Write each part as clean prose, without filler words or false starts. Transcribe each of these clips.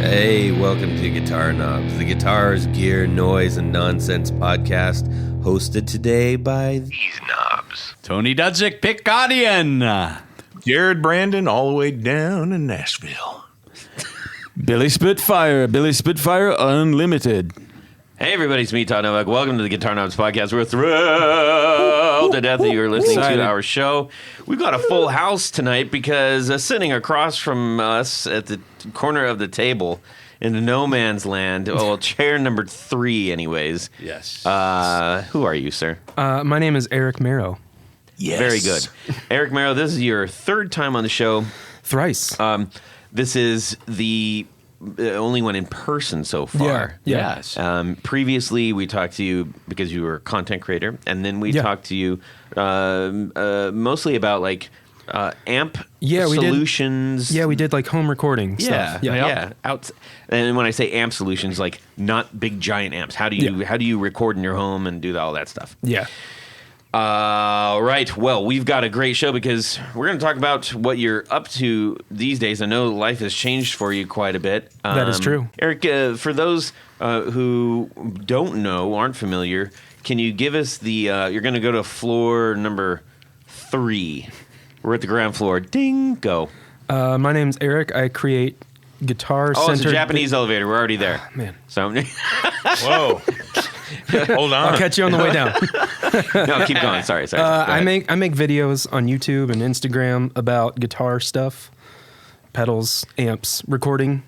Hey, welcome to Guitar Knobs, the guitars, gear, noise, and nonsense podcast, hosted today by these knobs. Tony Dudzik, Picadian. Jared Brandon, all the way down in Nashville. Billy Spitfire Unlimited. Hey, everybody, it's me, Todd Novak. Welcome to the Guitar Knobs podcast. We're thrilled to death that you're listening to our show. We've got a full house tonight because sitting across from us at the corner of the table in no man's land, well, chair number 3 anyways. Yes. Who are you, sir? My name is Eric Merrow. Yes. Very good. Eric Merrow, this is your 3rd time on the show. Thrice. This is the only one in person so far. Yeah. Yes. Previously, we talked to you because you were a content creator, and then we talked to you mostly about like amp solutions. We did like home recording stuff. Yeah. And when I say amp solutions, like not big giant amps. How do you record in your home and do all that stuff? Yeah. Right. Well, we've got a great show because we're going to talk about what you're up to these days. I know life has changed for you quite a bit. That is true. Eric, for those who don't know, aren't familiar, can you give us the, you're going to go to floor number 3. We're at the ground floor. Ding, go. My name's Eric. I create guitar-centered... Oh, it's a Japanese elevator. We're already there. Man. So, Whoa. Hold on. I'll catch you on the way down. no, keep going. Sorry. I make videos on YouTube and Instagram about guitar stuff, pedals, amps, recording.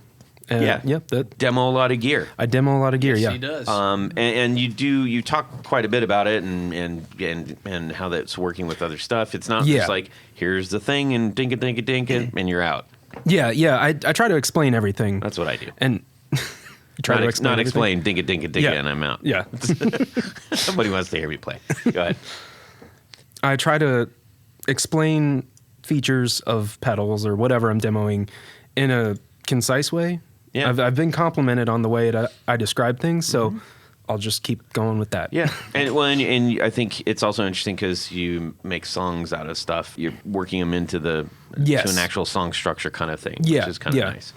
Demo a lot of gear. I demo a lot of gear. Yes, yeah, he does. And you talk quite a bit about it and how that's working with other stuff. It's not just like here's the thing and dink it and you're out. Yeah. I try to explain everything. That's what I do. And explain dink it and I'm out. Yeah. Somebody wants to hear me play. Go ahead. I try to explain features of pedals or whatever I'm demoing in a concise way. Yeah. I've been complimented on the way that I describe things, so I'll just keep going with that. Yeah, and I think it's also interesting because you make songs out of stuff. You're working them into to an actual song structure kind of thing, which is kind of nice.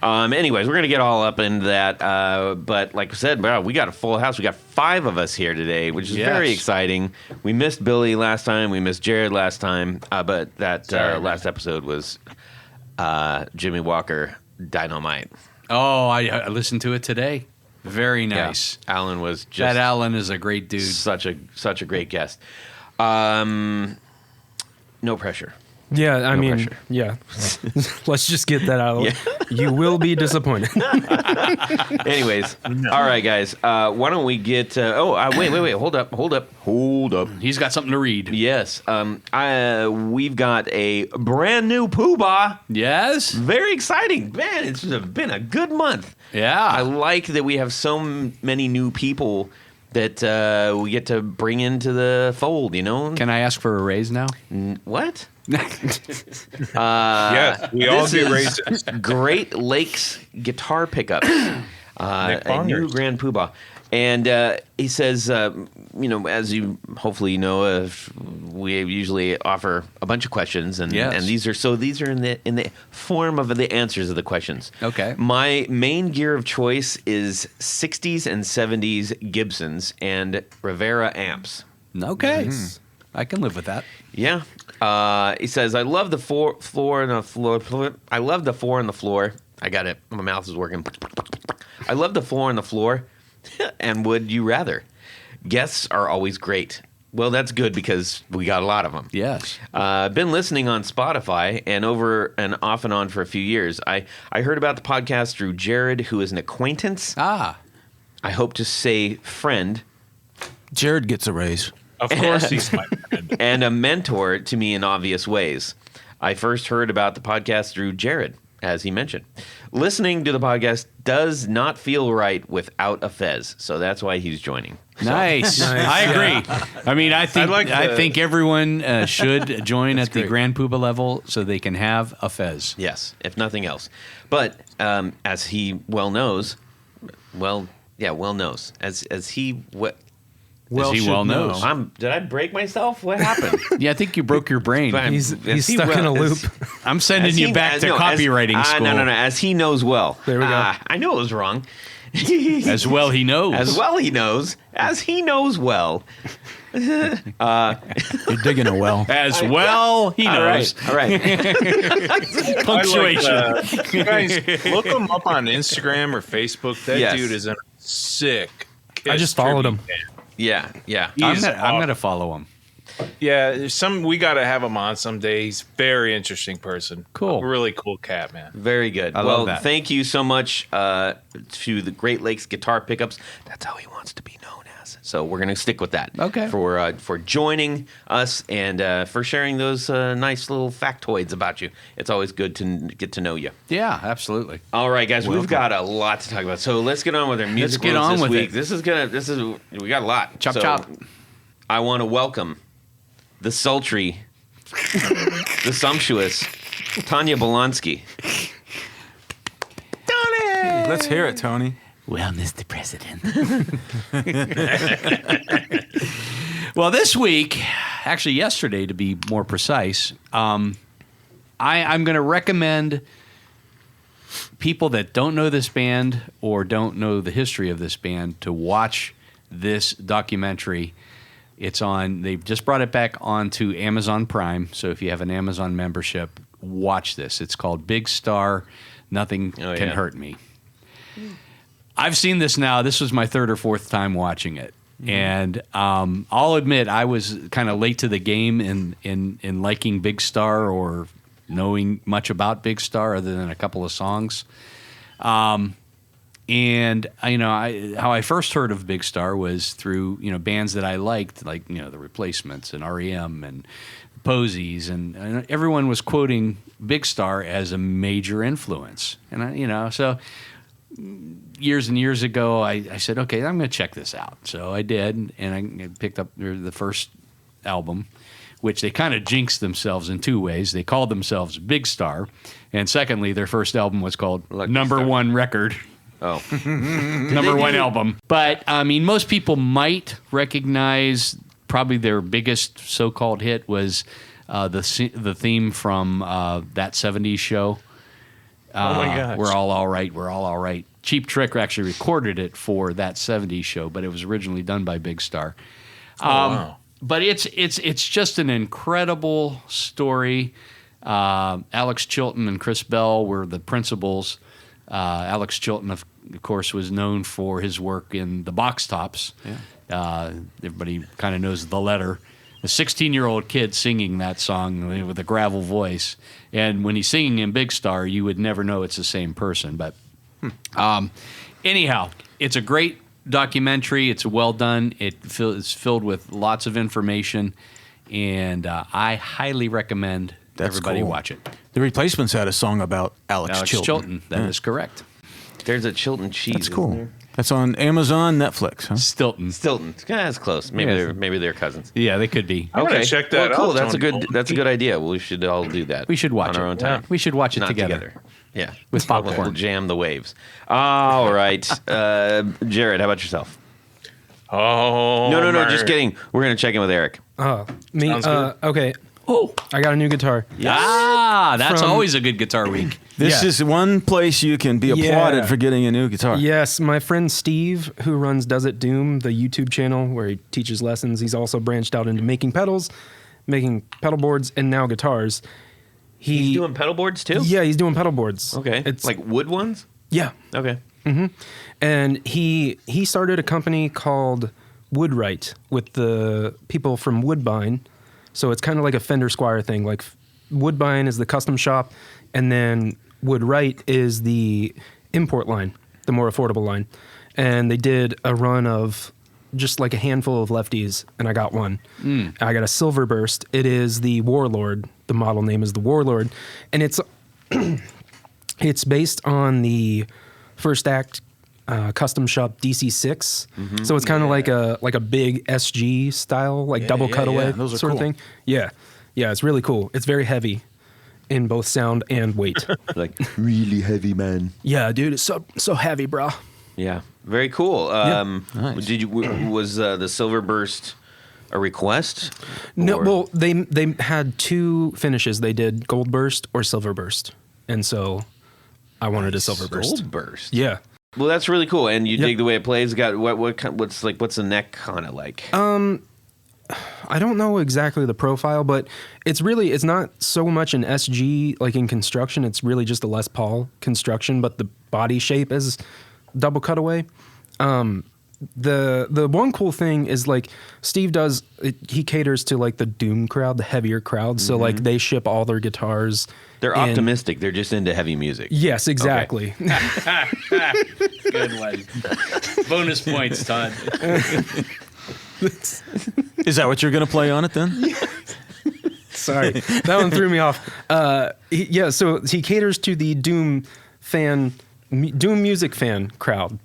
Anyways, we're gonna get all up into that. But like I said, we got a full house. We got 5 of us here today, which is very exciting. We missed Billy last time. We missed Jared last time. But that last episode was Jimmy Walker Dynamite. Oh, I listened to it today. Very nice. Yeah. Alan was just... That Alan is a great dude. Such a great guest. No pressure. Yeah, I mean, pressure. yeah. Let's just get that out of the way. You will be disappointed. Anyways, all right, guys. Why don't we get... wait. Hold up. He's got something to read. Yes. We've got a brand new poobah. Yes? Very exciting. Man, it's been a good month. Yeah. I like that we have so many new people that we get to bring into the fold, you know? Can I ask for a raise now? What? Yes, we all get raises. Great Lakes guitar pickup. A new Grand Poobah. And he says, as you hopefully know, we usually offer a bunch of questions, and these are in the form of the answers of the questions. Okay. My main gear of choice is 60s and 70s Gibsons and Rivera amps. Okay. I can live with that. Yeah. He says, I love the floor and the floor. I love the 4 on the floor. I got it. My mouth is working. I love the 4 on the floor. And would you rather? Guests are always great. Well, that's good because we got a lot of them. Yes. Been listening on Spotify and over and off and on for a few years. I heard about the podcast through Jared, who is an acquaintance. Ah. I hope to say friend. Jared gets a raise. Of course he's my friend. And a mentor to me in obvious ways. I first heard about the podcast through Jared, as he mentioned. Listening to the podcast does not feel right without a fez, so that's why he's joining. Nice. I agree. I mean, I think everyone should join at the Grand Poobah level so they can have a fez. Yes, if nothing else. But as he well knows, as he Well, as he well knows. Did I break myself? What happened? Yeah, I think you broke your brain. He's stuck in a loop. I'm sending you back to copywriting school. No. As he knows well. There we go. I knew it was wrong. As well he knows. As well he knows. As he knows well. You're digging a well. As well he knows. All right. Punctuation. You guys, look him up on Instagram or Facebook. That dude is a sick Kiss I just followed him. fan. Yeah. I'm going to follow him. Yeah, we got to have him on someday. He's a very interesting person. Cool. Really cool cat, man. Very good. I love that. Thank you so much to the Great Lakes Guitar Pickups. That's how he wants to be known as. So we're going to stick with that. Okay. For joining us and for sharing those nice little factoids about you. It's always good to get to know you. Yeah, absolutely. All right, guys, we've got a lot to talk about. So let's get on with our music. Let's get on with week. it. We got a lot. Chop, So chop. I want to welcome the sultry, the sumptuous Tanya Bolonsky. Tony! Let's hear it, Tony. Well, Mr. President. Well, this week, actually yesterday to be more precise, I'm going to recommend people that don't know this band or don't know the history of this band to watch this documentary. It's on, they've just brought it back onto Amazon Prime. So if you have an Amazon membership, watch this. It's called Big Star, Nothing Can Hurt Me. I've seen this now. This was my third or fourth time watching it. Mm-hmm. And I'll admit I was kind of late to the game in liking Big Star or knowing much about Big Star other than a couple of songs. And how I first heard of Big Star was through bands that I liked, like the Replacements and REM and Posies, and everyone was quoting Big Star as a major influence. And so years and years ago, I said, okay, I'm going to check this out. So I did, and I picked up the first album, which they kind of jinxed themselves in two ways. They called themselves Big Star, and secondly, their first album was called Number One Record. Oh. Number one album. But, most people might recognize probably their biggest so-called hit was the theme from That 70s Show. Oh, my gosh. We're all right, we're all right. Cheap Trick actually recorded it for That 70s Show, but it was originally done by Big Star. Wow. But it's just an incredible story. Alex Chilton and Chris Bell were the principals. Alex Chilton, of course, was known for his work in the Box Tops. Yeah. Everybody kind of knows The Letter. A 16-year-old kid singing that song with a gravel voice. And when he's singing in Big Star, you would never know it's the same person. But anyhow, it's a great documentary. It's well done. It's filled with lots of information. And I highly recommend everybody watch it. The Replacements had a song about Alex Chilton. That is correct. There's a Chilton cheese. That's cool. That's on Amazon, Netflix, huh? Stilton. Yeah, that's close. Maybe they're cousins. Yeah, they could be. I'm gonna check that out. Cool. That's a good idea. We should all do that. We should watch on our own time. We should watch it Not together. Yeah, with popcorn. We'll jam the waves. All right, Jared, how about yourself? Oh, No. Just kidding. We're gonna check in with Eric. Me. Sounds good. Okay. Oh, I got a new guitar. Yeah, that's always a good guitar week. This is one place you can be applauded for getting a new guitar. Yes, my friend Steve, who runs Does It Doom, the YouTube channel where he teaches lessons, he's also branched out into making pedals, making pedal boards, and now guitars. He's doing pedal boards too? Yeah, he's doing pedal boards. Okay. It's like wood ones? Yeah. Okay. Mm-hmm. And he started a company called Woodwright with the people from Woodbine. So it's kind of like a Fender Squier thing. Like Woodbine is the custom shop, and then Woodwright is the import line, the more affordable line. And they did a run of just like a handful of lefties, and I got one. I got a Silver Burst. It is the Warlord. The model name is the Warlord, and it's it's based on the First Act custom shop DC6. Mm-hmm. So it's kind of like a big SG style, like double cutaway Those are sort cool. of thing. Yeah, it's really cool. It's very heavy in both sound and weight. Like really heavy, man. Yeah, dude, it's so heavy, bro. Yeah, very cool. Nice. Was the Silver Burst a request? No, Or- well, they had 2 finishes. They did Gold Burst or Silver Burst, and so I wanted a Silver Burst. Gold Burst. Yeah. Well, that's really cool, and you dig the way it plays. Got what's the neck kind of like? I don't know exactly the profile, but it's not so much an SG like in construction. It's really just a Les Paul construction, but the body shape is double cutaway. The one cool thing is like Steve he caters to like the doom crowd, the heavier crowd. So like they ship all their guitars. They're optimistic. They're just into heavy music. Yes, exactly. Okay. Good one. Bonus points, Todd. Is that what you're going to play on it then? Sorry, that one threw me off. So he caters to the doom music fan crowd.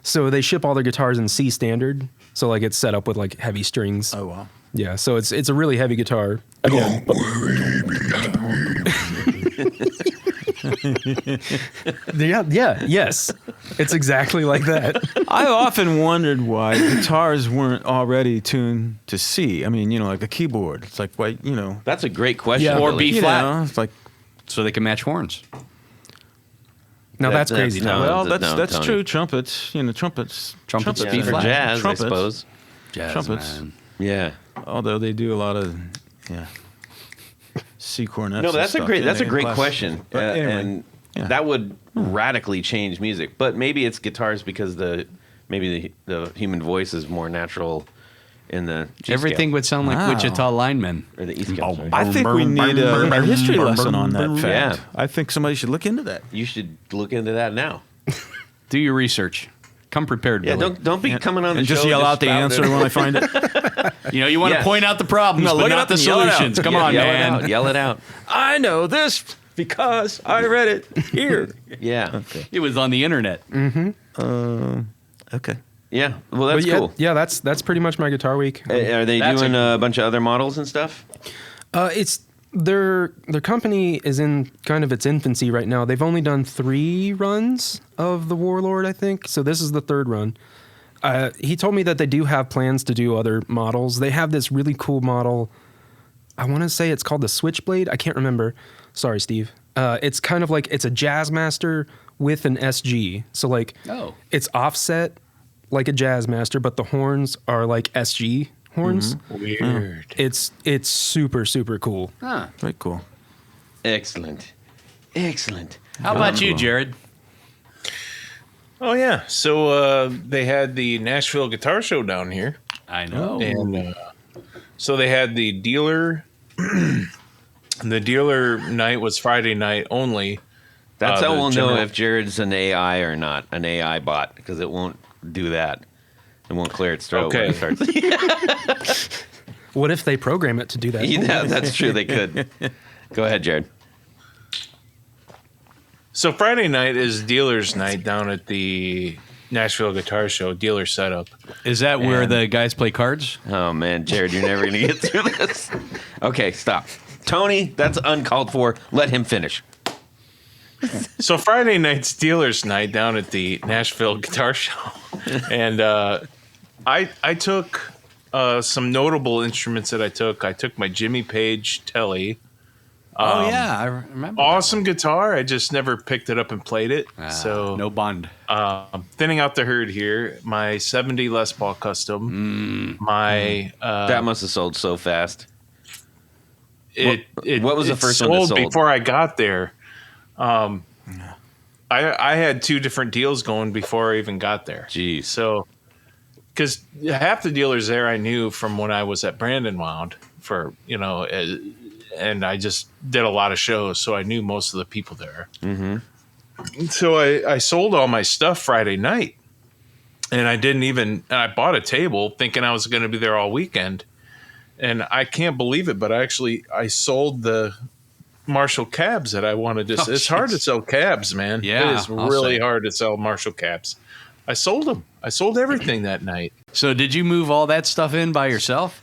So they ship all their guitars in C standard. So like it's set up with like heavy strings. Oh wow. Yeah, so it's a really heavy guitar. Again, yes. It's exactly like that. I often wondered why guitars weren't already tuned to C. I mean, like a keyboard. It's like, why, That's a great question. Yeah. Or B flat. It's like, So they can match horns. Now that's crazy. no. well, that's Tony. true. Trumpets, trumpets Trumpets, Yeah, B for flat. jazz, Trumpets. I suppose. Jazz, Trumpets. man. Yeah. Although they do a lot of, C cornets. No, but that's and a great. stuff, That's a and great classical. question, But anyway, and yeah. that would radically change music. But maybe it's guitars because maybe the human voice is more natural in the G Everything scale, would sound like Wow. Wichita linemen. or the E scale. sorry. I think we need a history lesson on that fact. Yeah. I think somebody should look into that. You should look into that now. Do your research. Come prepared, Yeah, Billy. don't be coming on the And show just yell out the spout answer it. when I find it. You want Yes. to point out the problems, No, but look it not up the and yell it out. solutions. Come Yeah, on, yell man. It out. Yell it out. I know this because I read it here. Yeah. It was on the internet. Okay. Yeah. Well, that's But cool. Yeah, that's pretty much my guitar week. Are they That's doing a bunch of other models and stuff? It's their company is in kind of its infancy right now. They've only done 3 runs of the Warlord, I think. So this is the 3rd run. He told me that they do have plans to do other models. They have this really cool model. I want to say it's called the Switchblade. I can't remember. Sorry, Steve. It's kind of like it's a Jazzmaster with an SG. So like it's offset like a Jazzmaster, but the horns are like SG horns. Weird. It's super, super cool. Huh. Very cool. Excellent. How about you, Jared? Oh yeah. So they had the Nashville Guitar Show down here, I know. and so they had the dealer. The dealer night was Friday night only. That's how the we'll general- know if Jared's an AI or not, an AI bot, because it won't do that. It won't clear its throat when it starts. What if they program it to do that? Yeah, that's true. They could. Go ahead, Jared. So Friday night is dealer's night down at the Nashville Guitar Show, dealer setup. Is that where And- the guys play cards? Oh man, Jared, you're never gonna get through this. Okay, stop. Tony, that's uncalled for. Let him finish. So Friday night's dealer's night down at the Nashville Guitar Show, and I took some notable instruments that I took. I took my Jimmy Page Telly. Oh yeah, I remember. Awesome guitar. I just never picked it up and played it. So no bond. thinning out the herd here. My 70 Les Paul Custom. My That must have sold so fast. it what was the it first one that sold? before I got there. I had 2 different deals going before I even got there. Jeez. So, because half the dealers there I knew from when I was at Brandon Wound for, and I just did a lot of shows, so I knew most of the people there. Mm-hmm. So I sold all my stuff Friday night, and I bought a table thinking I was going to be there all weekend, and I can't believe it, but I sold the Marshall cabs that I wanted to. It's hard to sell cabs, man. Yeah, it is I'll really say. hard to sell Marshall cabs. I sold them. I sold everything that night. So did you move all that stuff in by yourself?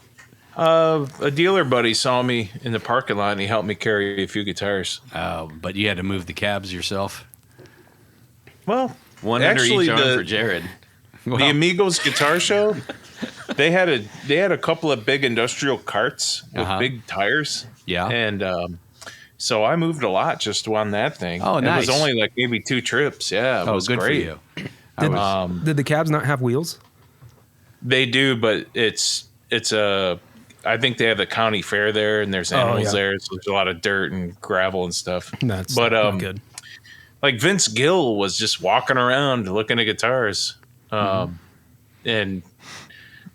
A dealer buddy saw me in the parking lot and he helped me carry a few guitars. But you had to move the cabs yourself. Well, One under each arm for Jared. The Amigos Guitar Show, they had a couple of big industrial carts with big tires. Yeah. And so I moved a lot just on that thing. Oh, nice. It was only like maybe 2 trips. Yeah, it was good great. for you. Did the cabs not have wheels? They do, but it's I think they have the county fair there, and there's animals there, so there's a lot of dirt and gravel and stuff. That's not good. Like Vince Gill was just walking around looking at guitars, and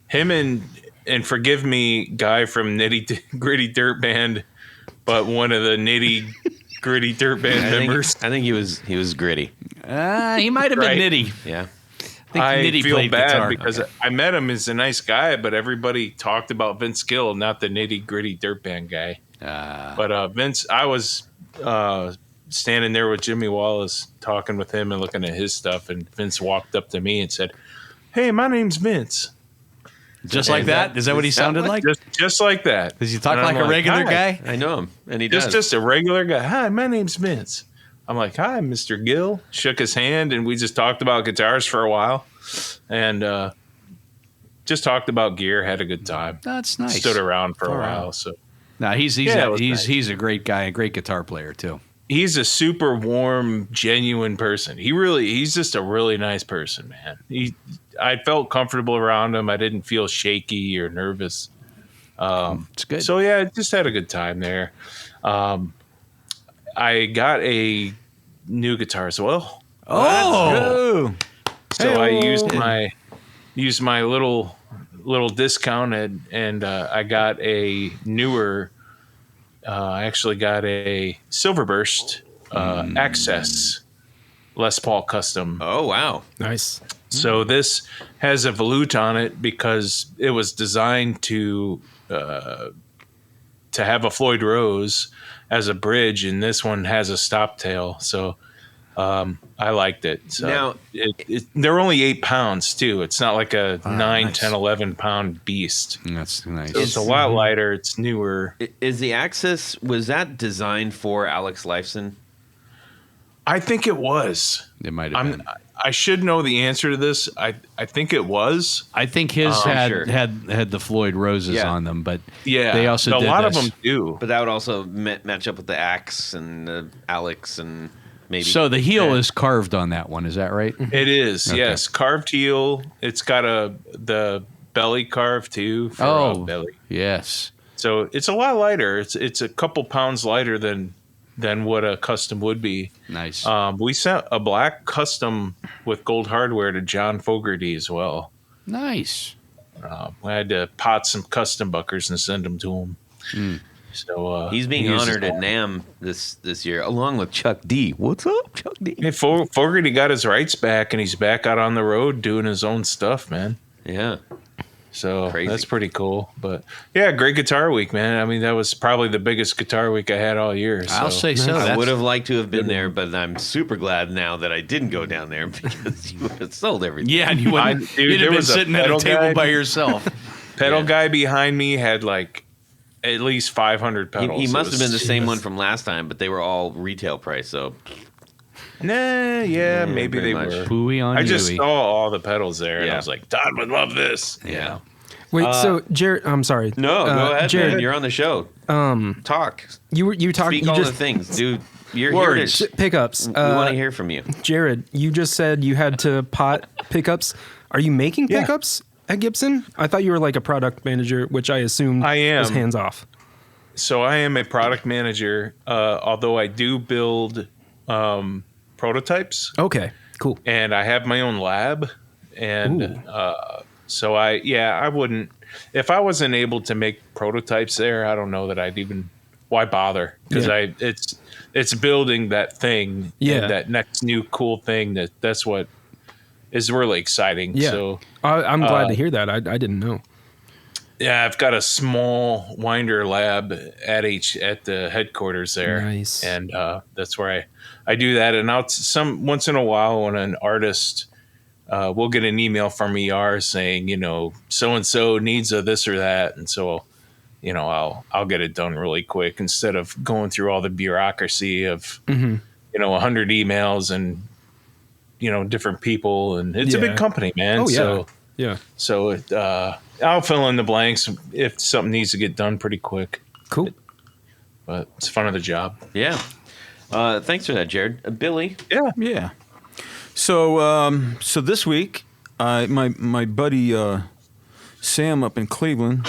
him and forgive me, guy from Nitty Gritty Dirt Band, but one of the Nitty Gritty Dirt Band members. I think he was gritty. He might have been Nitty. Yeah. I feel bad because I met him as a nice guy, but everybody talked about Vince Gill, not the Nitty Gritty Dirt Band guy. But Vince, I was standing there with Jimmy Wallace talking with him and looking at his stuff, and Vince walked up to me and said, "Hey, my name's Vince." Just like that? Is that what he sounded like? Just like that. Does he talk like a regular guy? I know him, and he does. Just a regular guy. "Hi, my name's Vince." I'm like, "Hi, Mr. Gill." Shook his hand, and we just talked about guitars for a while, and just talked about gear. Had a good time. That's nice. Stood around for a while. So, no, he's a great guy, a great guitar player too. He's a super warm, genuine person. He's just a really nice person, man. I felt comfortable around him. I didn't feel shaky or nervous. It's good. So yeah, just had a good time there. I got a new guitar as well. Oh, so I used my little discount and I got a newer. I actually got a Silverburst Access Les Paul Custom. Oh wow, nice. So this has a volute on it because it was designed to have a Floyd Rose as a bridge, and this one has a stop tail. So I liked it. So now they're only 8 pounds too. It's not like a 9, 10, 11 pound beast. That's nice. So it's a lot lighter. It's newer. Is the Axis, was that designed for Alex Lifeson? I think it was. It might have been. I should know the answer to this. I think it was. I think his had the Floyd Roses on them, but they also did a lot of them do. But that would also match up with the Axe and the Alex and maybe. So the heel is carved on that one. Is that right? It is. Okay. Yes, carved heel. It's got the belly carved too. For belly. Yes. So it's a lot lighter. It's a couple pounds lighter than what a custom would be. Nice. We sent a black custom with gold hardware to John Fogerty as well. Nice. We had to pot some custom buckers and send them to him. So he's being honored at NAMM this year, along with Chuck D. What's up, Chuck D? Hey, Fogerty got his rights back, and he's back out on the road doing his own stuff, man. Yeah. So that's pretty cool. But yeah, great guitar week, man. I mean, that was probably the biggest guitar week I had all year. So. I'll say so. I would have liked to have been there, but I'm super glad now that I didn't go down there because you would have sold everything. Yeah, and you'd have been sitting at a table by yourself. Pedal guy behind me had like at least 500 pedals. He must have been the same one from last time, but they were all retail price, so... maybe they were. Pooey on I just saw all the pedals there, and I was like, Todd would love this. Yeah. Wait, so Jared, I'm sorry. No, go ahead, Jared. man. You're on the show. Talk. You talk. Speak you all just the things, dude. You're words, here to, pickups. We want to hear from you, Jared. You just said you had to pot pickups. Are you making pickups at Gibson? I thought you were like a product manager, which I assumed I am. was hands off. So I am a product manager, although I do build prototypes. Okay, cool. And I have my own lab, and so I wouldn't, if I wasn't able to make prototypes there, I don't know that I'd even, why bother? Because it's building that thing, and that next new cool thing that's what is really exciting. Yeah. So I'm glad to hear that. I didn't know. Yeah, I've got a small winder lab at the headquarters there. Nice. And that's where I do that. And once in a while when an artist, we'll get an email from ER saying, so-and-so needs a this or that. And so, I'll get it done really quick instead of going through all the bureaucracy of, 100 emails and, different people, and it's a big company, man. Oh, yeah. So Yeah. So I'll fill in the blanks if something needs to get done pretty quick. Cool. But it's fun of the job. Yeah. Thanks for that, Jared. Billy. Yeah. So so this week, my buddy Sam up in Cleveland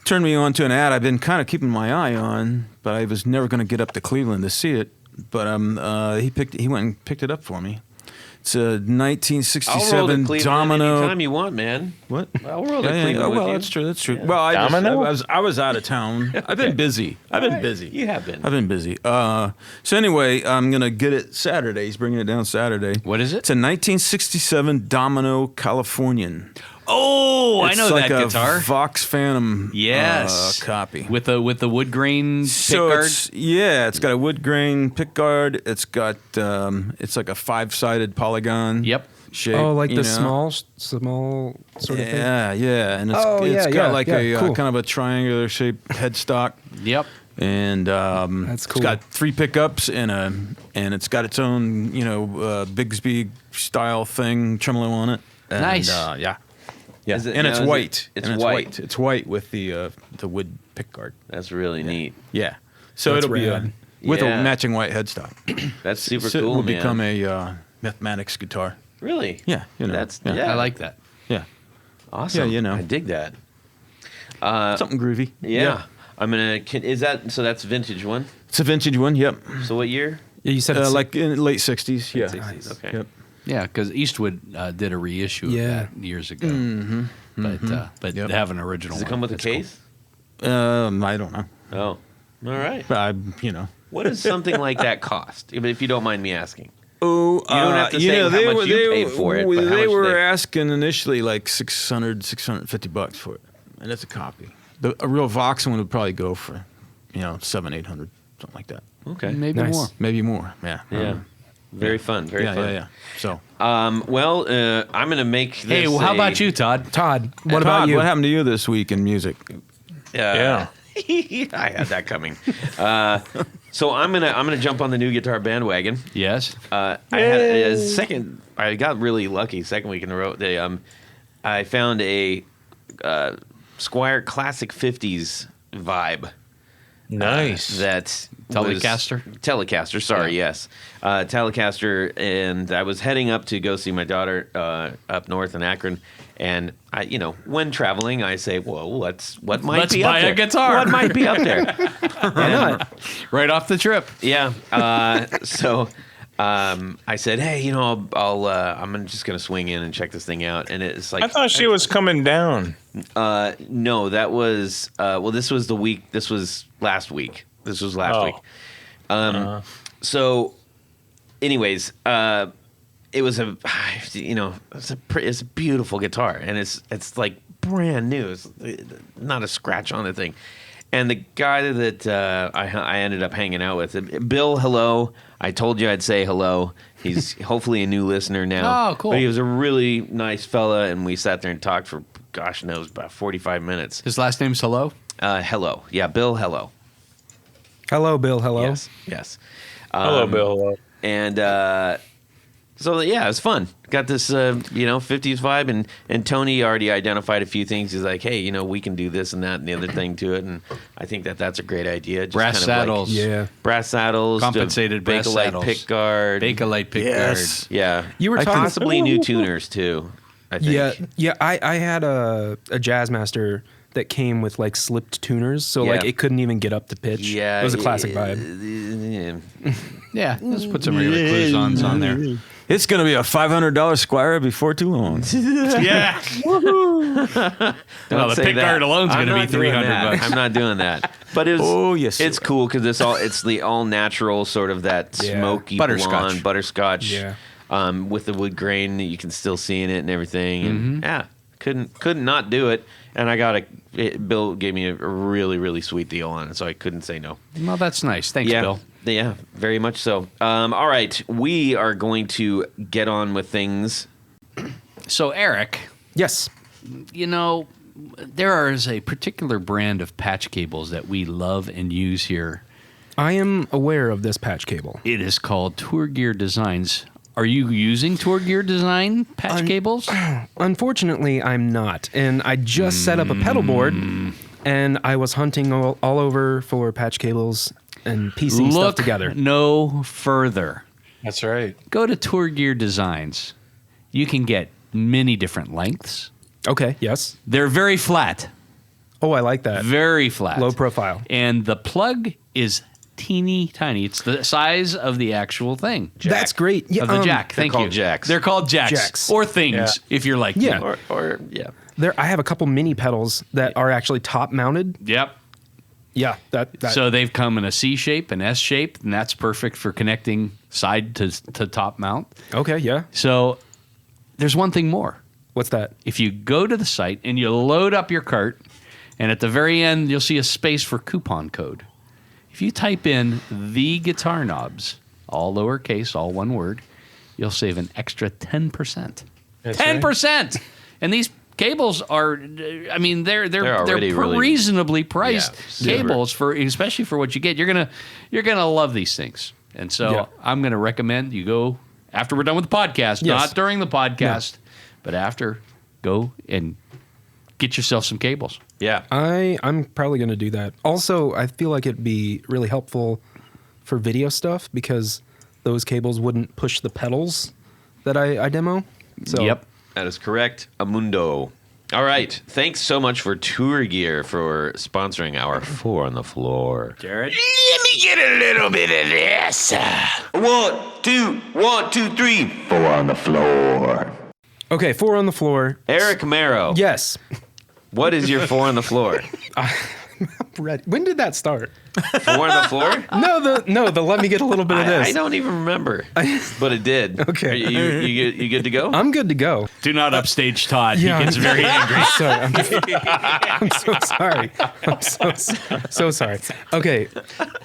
turned me on to an ad I've been kind of keeping my eye on, but I was never going to get up to Cleveland to see it. But he went and picked it up for me. It's a 1967 I'll roll to Cleveland Domino. anytime you want, man. What? I'll roll to Cleveland Oh, with well, you. that's true. That's true. Yeah. Well, Domino? I was out of town. I've been busy. You have been. I've been busy. So anyway, I'm gonna get it Saturday. He's bringing it down Saturday. What is it? It's a 1967 Domino Californian. Oh, I know like that a guitar. Vox Phantom copy. With the wood grain So pickguard. it's got a wood grain pickguard. It's got it's like a 5-sided polygon. Yep. Shape. Oh, like you the know? small sort of thing. Yeah, and Oh, it's got like a cool. kind of a triangular shaped headstock. Yep. And That's cool. It's got 3 pickups and it's got its own Bigsby style thing tremolo on it. And, Nice. Yeah, Is it- and now, it's is it- white. it's and white. It's white with the wood pickguard. That's really neat. Yeah. So That's it'll be rad. with Yeah. a matching white headstock. That's super So cool, it will man. become a mathematics guitar. Really? Yeah, That's yeah. yeah. I like that. Yeah, Awesome. Yeah, I dig that. something groovy. Yeah. I'm gonna. Is that so? That's vintage one. It's a vintage one. Yep. So what year? Yeah, you said it's Like in late 60s. Yeah. 60s. Okay. Yep. Yeah, because Eastwood did a reissue of that years ago. Mm-hmm. But Yep. they have an original Does it one. come with a That's cool. case? I don't know. Oh, all right. But What does something like that cost? If you don't mind me asking. Oh, You don't have to say how much you paid for it, but how They much were they- asking initially like $650 for it, and that's a copy. A real Vox one would probably go for, $700-800, something like that. Okay. Maybe Nice. more. Maybe more. Yeah. Yeah. Very fun. Very Yeah. fun. Yeah. So, Well, I'm gonna make this. Hey, well, how about you, Todd? Todd. What Todd, about you? what happened to you this week in music? Yeah. I had that coming. So I'm gonna jump on the new guitar bandwagon. Yes. I had a second. I got really lucky. Second week in a row. I found a Squier Classic 50s vibe. Nice. That Telecaster? Telecaster. Sorry, yes, Telecaster. And I was heading up to go see my daughter up north in Akron. And I, when traveling, I say, "Well, what might Let's be buy up there? a guitar." What might be up there? Why not? Right off the trip. Yeah. So I said, "Hey, I'm just gonna swing in and check this thing out." And it's like I thought she was coming down. no, that was this was the week. This was last week. This was last week. So, anyways, it was it's a beautiful guitar, and it's like brand new. It's not a scratch on the thing. And the guy that I ended up hanging out with, Bill, hello. I told you I'd say hello. He's hopefully a new listener now. Oh, cool. But he was a really nice fella, and we sat there and talked for, gosh knows, about 45 minutes. His last name's Hello? Hello. Yeah, Bill, hello. Hello, Bill. Hello. Yes. Hello, Bill. And so yeah, it was fun. Got this 50s vibe, and Tony already identified a few things. He's like, hey, we can do this and that and the other thing to it, and I think that's a great idea. Just Brass kind of saddles. Yeah. brass saddles, Compensated brass Bakelite saddles. pick guard, Bakelite pick Yes. yeah, You were talking- possibly new tuners too. I think. Yeah. I had a Jazzmaster that came with like slipped tuners, so like Yeah. it couldn't even get up to pitch. Yeah, It was a classic vibe. Yeah. Yeah, let's put some regular cloisons on there. It's going to be a $500 Squire before too long. Yeah. Don't the say pick that. guard alone's I'm gonna be not doing $300 that. bucks. I'm not doing that. But it's Oh, yes, you it's are. cool because it's the all natural sort of that Yeah. smoky Butterscotch. blonde butterscotch. Yeah. With the wood grain, you can still see in it and everything. And yeah, couldn't not do it. And I got Bill gave me a really, really sweet deal on it, so I couldn't say no. Well, that's nice. Thanks, Yeah. Bill. Yeah, very much so. All right, we are going to get on with things. So, Eric, Yes. there is a particular brand of patch cables that we love and use here I am aware of this patch cable. It is called Tour Gear Designs. Are you using Tour Gear Design patch cables? Unfortunately, I'm not. And I just set up a pedal board, and I was hunting all over for patch cables and piecing stuff together. No further. That's right. Go to Tour Gear Designs. You can get many different lengths. Okay, yes. They're very flat. Oh, I like that. Very flat. Low profile. And the plug is teeny tiny. It's the size of the actual thing. That's great. Yeah, Of the jack. They're Thank called you. jacks. They're called jacks. Jacks. Or things, if you're like Yeah. me. Or yeah. I have a couple mini pedals that are actually top mounted. Yep. Yeah, that So they've come in a C shape, an S shape, and that's perfect for connecting side to top mount. okay, yeah. So there's one thing more. What's that? If you go to the site and you load up your cart, and at the very end, you'll see a space for coupon code. If you type in the guitar knobs, all lowercase, all one word, you'll save an extra 10%. That's 10%! And these cables are, I mean, they're already really- reasonably priced Yeah, cables for, especially for what you get. You're gonna love these things. And so Yeah. I'm I'm gonna recommend you go after we're done with the podcast, Yes. not during the podcast, but after, go and get yourself some cables. Yeah. I'm probably going to do that. Also, I feel like it'd be really helpful for video stuff because those cables wouldn't push the pedals that I demo. So Yep. That is correct. Amundo. All right. Thanks so much for Tour Gear for sponsoring our 4 on the Floor. Jared? Let me get a little bit of this. 1, 2, 3. 4 on the floor. Okay, 4 on the floor. Eric Merrow. Yes. What is your 4 on the floor? Ready. When did that start? 4 on the floor? No, the let me get a little bit of this. I don't even remember, but it did. Okay. Are you good to go? I'm good to go. Do not upstage Todd. Yeah. He gets very angry. Sorry, I'm so sorry. I'm so sorry. Okay,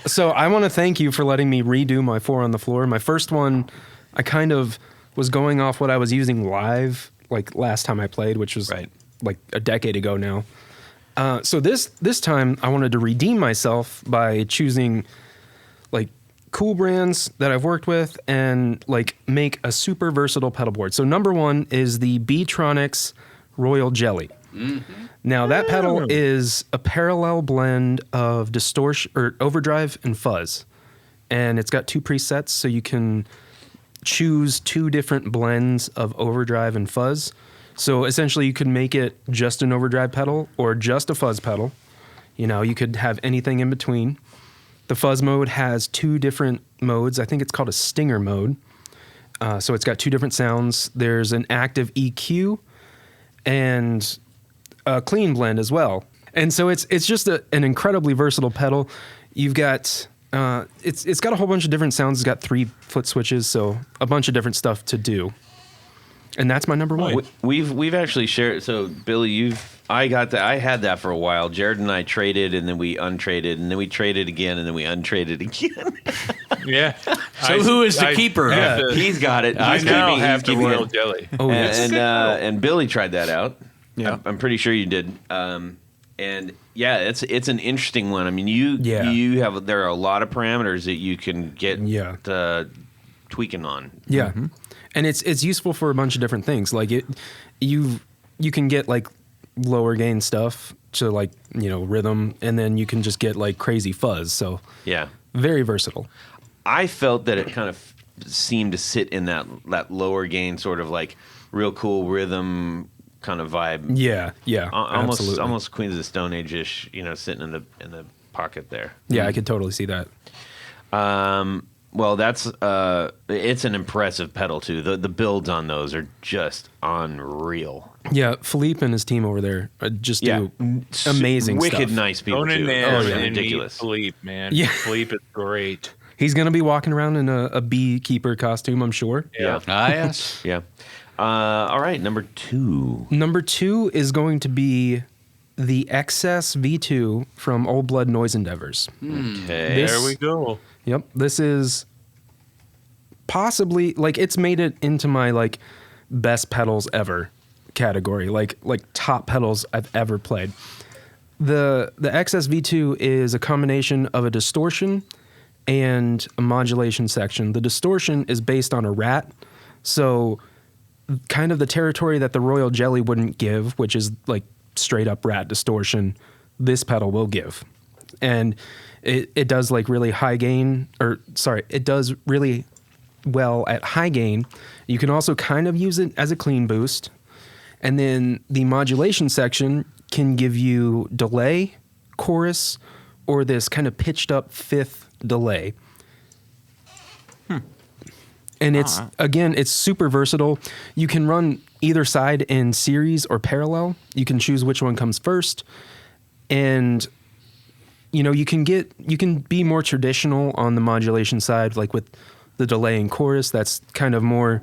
so I want to thank you for letting me redo my 4 on the floor. My first one, I kind of was going off what I was using live, like last time I played, which was like a decade ago now. So this time I wanted to redeem myself by choosing like cool brands that I've worked with and like make a super versatile pedal board. So number 1 is the B-Tronics Royal Jelly. Mm-hmm. Now that pedal is a parallel blend of distortion or overdrive and fuzz. And it's got 2 presets, so you can choose 2 different blends of overdrive and fuzz. So essentially you could make it just an overdrive pedal or just a fuzz pedal. You know, you could have anything in between. The fuzz mode has 2 different modes. I think it's called a stinger mode. So it's got 2 different sounds. There's an active EQ and a clean blend as well. And so it's just an incredibly versatile pedal. You've got it's got a whole bunch of different sounds. It's got 3 foot switches, so a bunch of different stuff to do. And that's my number 1. We've actually shared. So Billy, I had that for a while. Jared and I traded, and then we untraded, and then we traded again, and then we untraded again. Yeah. So who is the keeper? He's got it. I He's now have the keeping Royal it. Jelly. Oh, yes. And Billy tried that out. Yeah. I'm pretty sure you did. And yeah, it's an interesting one. I mean, there are a lot of parameters that you can get tweaking on. Yeah. Mm-hmm. And it's useful for a bunch of different things. Like you can get like lower gain stuff to like, you know, rhythm, and then you can just get like crazy fuzz. So yeah, very versatile. I felt that it kind of seemed to sit in that lower gain sort of like real cool rhythm kind of vibe. Yeah, absolutely. Almost Queens of the Stone Age-ish, you know, sitting in the pocket there. Yeah, I could totally see that. Well, that's it's an impressive pedal too. The builds on those are just unreal. Yeah, Philippe and his team over there do amazing wicked stuff. Nice people Going in too. there It's and ridiculous. meet Philippe, man. Yeah. Philippe is great. He's going to be walking around in a beekeeper costume, I'm sure. Yeah. Ah, yes. Yeah. All right, number 2. Number 2 is going to be the XS V2 from Old Blood Noise Endeavors. Okay. There we go. Yep. This is possibly like it's made it into my like best pedals ever category, like top pedals I've ever played. The XS V2 is a combination of a distortion and a modulation section. The distortion is based on a rat, so kind of the territory that the Royal Jelly wouldn't give, which is like straight up rat distortion, this pedal will give. And it does like really high gain, it does really well at high gain. You can also kind of use it as a clean boost. And then the modulation section can give you delay, chorus, or this kind of pitched up fifth delay. And it's, again, it's super versatile. You can run either side in series or parallel. You can choose which one comes first. And, you know, you can be more traditional on the modulation side, like with the delay and chorus. That's kind of more,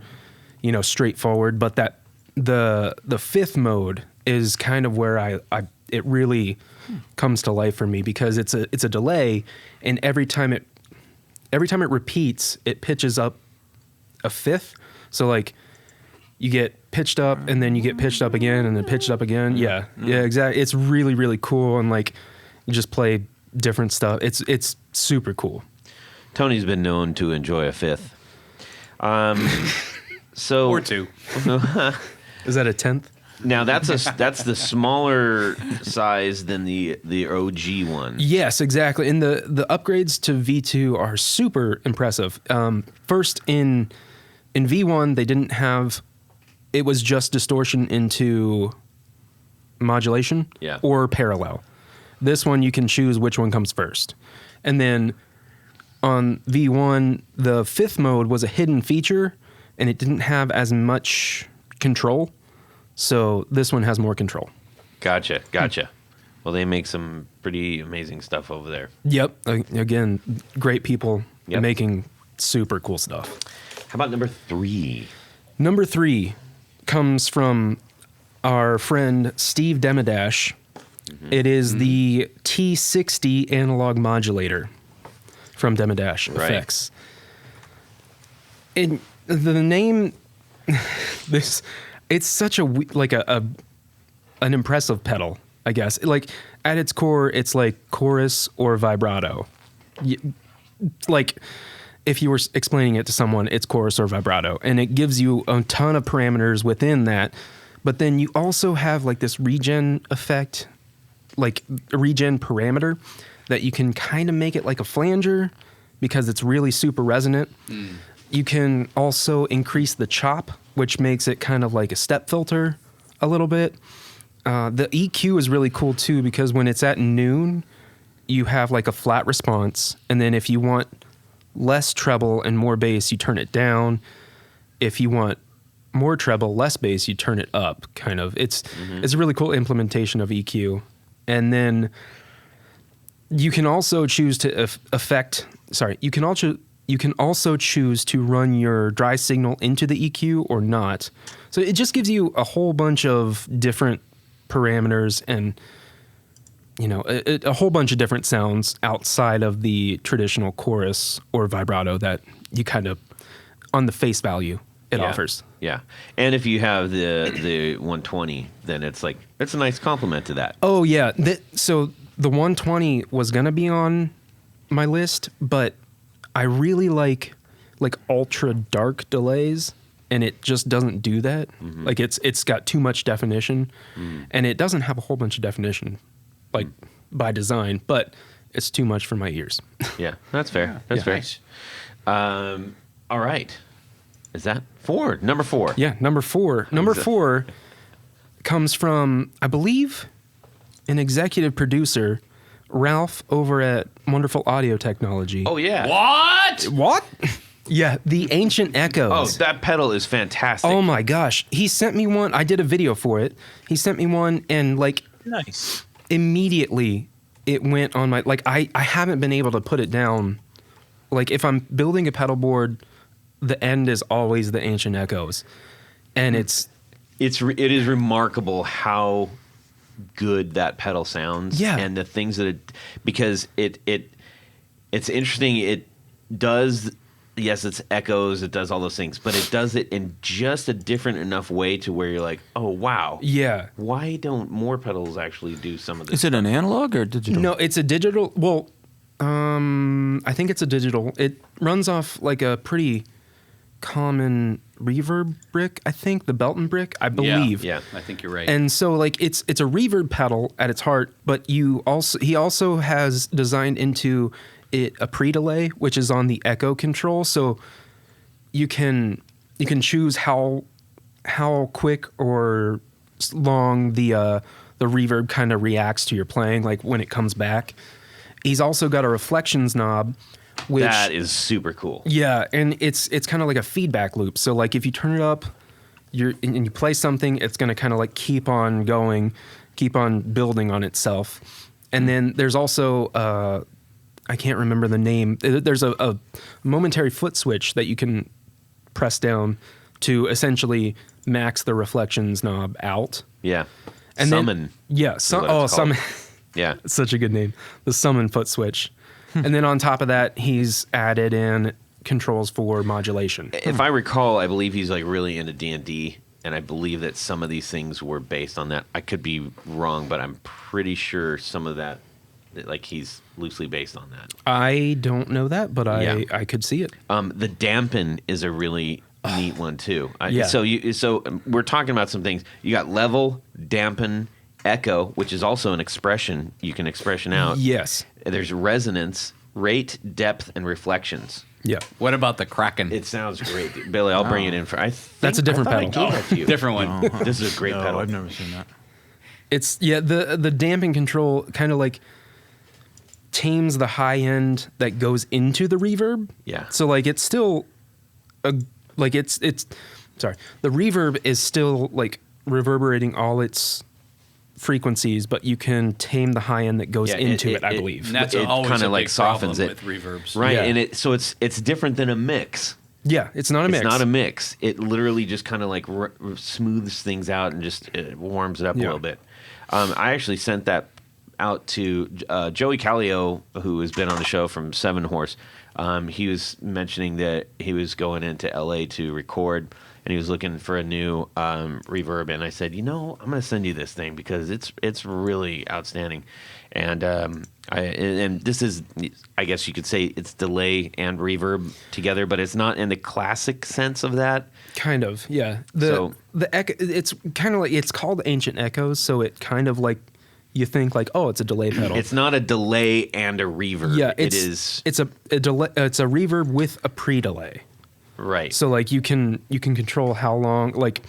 you know, straightforward. But that the fifth mode is kind of where it really comes to life for me, because it's a delay, and every time it repeats, it pitches up a fifth. So like you get pitched up and then you get pitched up again and then pitched up again. Yeah, exactly. It's really, really cool. And like you just play different stuff. It's super cool. Tony's been known to enjoy a fifth. So or two. Is that a tenth? Now that's the smaller size than the OG one. Yes, exactly. And the upgrades to V2 are super impressive. First in V1 they didn't have, it was just distortion into modulation or parallel. This one you can choose which one comes first. And then on V1 the fifth mode was a hidden feature and it didn't have as much control. So this one has more control. Gotcha. Well, they make some pretty amazing stuff over there. Yep. Again, great people making super cool stuff. How about number 3? Number 3 comes from our friend Steve Demadash. It is the T60 analog modulator from Demadash Effects. And the name, it's such a like an impressive pedal, I guess. Like at its core, it's like chorus or vibrato. Like if you were explaining it to someone, it's chorus or vibrato, and it gives you a ton of parameters within that. But then you also have like this regen effect, like a regen parameter that you can kind of make it like a flanger because it's really super resonant. You can also increase the chop, which makes it kind of like a step filter a little bit. The EQ is really cool too, because when it's at noon, you have like a flat response. And then if you want less treble and more bass, you turn it down. If you want more treble, less bass, you turn it up, kind of. It's a really cool implementation of EQ. And then you can also choose to you can also choose to run your dry signal into the EQ or not. So it just gives you a whole bunch of different parameters and, you know, a whole bunch of different sounds outside of the traditional chorus or vibrato that you kind of, on the face value, it offers. Yeah. And if you have the 120, then it's like, it's a nice compliment to that. Oh, yeah. So the 120 was going to be on my list, but I really like ultra dark delays, and it just doesn't do that. Like it's got too much definition, and it doesn't have a whole bunch of definition, like by design, but it's too much for my ears. Yeah, that's fair. That's fair. Nice. All right. Is that 4? Number 4. Yeah, number 4. Number 4 comes from, I believe, an executive producer, Ralph over at Wonderful Audio Technology. Oh, yeah. What? Yeah, the Ancient Echoes. Oh, that pedal is fantastic. Oh, my gosh. He sent me one. I did a video for it. He sent me one, and, like, nice. Immediately it went on my, like, I haven't been able to put it down. Like, if I'm building a pedal board, the end is always the Ancient Echoes. And it is remarkable how good that pedal sounds. Yeah. And the things that because it's interesting. It does, yes, it's echoes, it does all those things, but it does it in just a different enough way to where you're like, oh, wow. Yeah. Why don't more pedals actually do some of this? Is it an analog or digital? No, it's a digital. Well, I think it's a digital. It runs off like a pretty common reverb brick, I think, the Belton brick, I believe. Yeah, I think you're right. And so like it's a reverb pedal at its heart, but he also has designed into it a pre-delay, which is on the echo control. So you can choose how quick or long the reverb kind of reacts to your playing, like when it comes back. He's also got a reflections knob, which that is super cool. Yeah, and it's kind of like a feedback loop. So like if you turn it up, and you play something, it's going to kind of like keep on going, keep on building on itself. And then there's also I can't remember the name. There's a momentary foot switch that you can press down to essentially max the reflections knob out. Yeah. And Summon. Summon. Yeah. It's such a good name. The summon foot switch. And then on top of that, he's added in controls for modulation. If I recall, I believe he's like really into D&D, and I believe that some of these things were based on that. I could be wrong, but I'm pretty sure some of that, like he's loosely based on that. I don't know that, but I could see it. The dampen is a really neat one too. Yeah. So we're talking about some things. You got level, dampen, echo, which is also an expression. You can expression out. Yes. There's resonance, rate, depth, and reflections. Yeah. What about the Kraken? It sounds great, Billy. I'll bring it in for. That's a different I pedal. gave that to you. Different one. This is a great pedal. I've never seen that. It's the damping control kind of like tames the high end that goes into the reverb. Yeah. So like it's still sorry. The reverb is still like reverberating all its frequencies, but you can tame the high end that goes into it, I believe. And that's It always kinda a like big softens problem it. with reverbs. Right, Yeah. and it's different than a mix. Yeah, it's not a mix. It's not a mix. It literally just kind of like smooths things out and just warms it up a little bit. I actually sent that out to Joey Callio, who has been on the show from Seven Horse. He was mentioning that he was going into LA to record, and he was looking for a new reverb. And I said, I'm going to send you this thing because it's really outstanding. And and this is, I guess you could say, it's delay and reverb together, but it's not in the classic sense of that. Kind of, yeah. The echo, it's kind of like, it's called Ancient Echoes, so it kind of like, you think like, oh, it's a delay pedal. It's not a delay and a reverb. Yeah, it's a delay. It's a reverb with a pre-delay. Right. So like you can control how long, like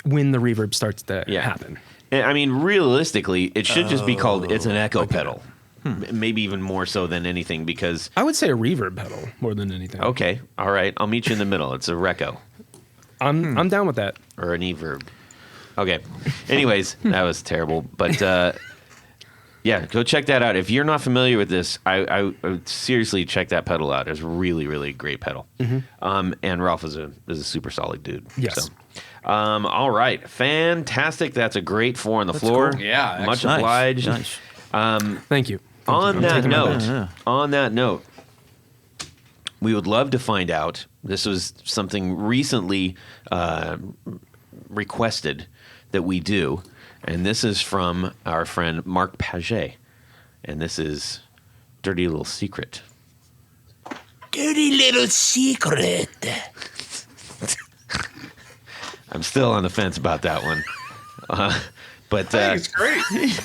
when the reverb starts to happen. I mean, realistically, it should just be called. It's an echo pedal. Maybe even more so than anything, because I would say a reverb pedal more than anything. Okay, all right, I'll meet you in the middle. It's a reco I'm down with that. or an everb. Okay. Anyways, that was terrible, but yeah, go check that out. If you're not familiar with this, I would seriously check that pedal out. It's a really, really great pedal. And Ralph is a super solid dude. Yes. So. All right, fantastic. That's a great 4 on the floor. cool. Yeah, much excellent. obliged. Nice. Thank you. On that back. note, we would love to find out. This was something recently requested that we do, and this is from our friend Mark Paget, and this is Dirty Little Secret. Dirty little secret. I'm still on the fence about that one. But I think it's great.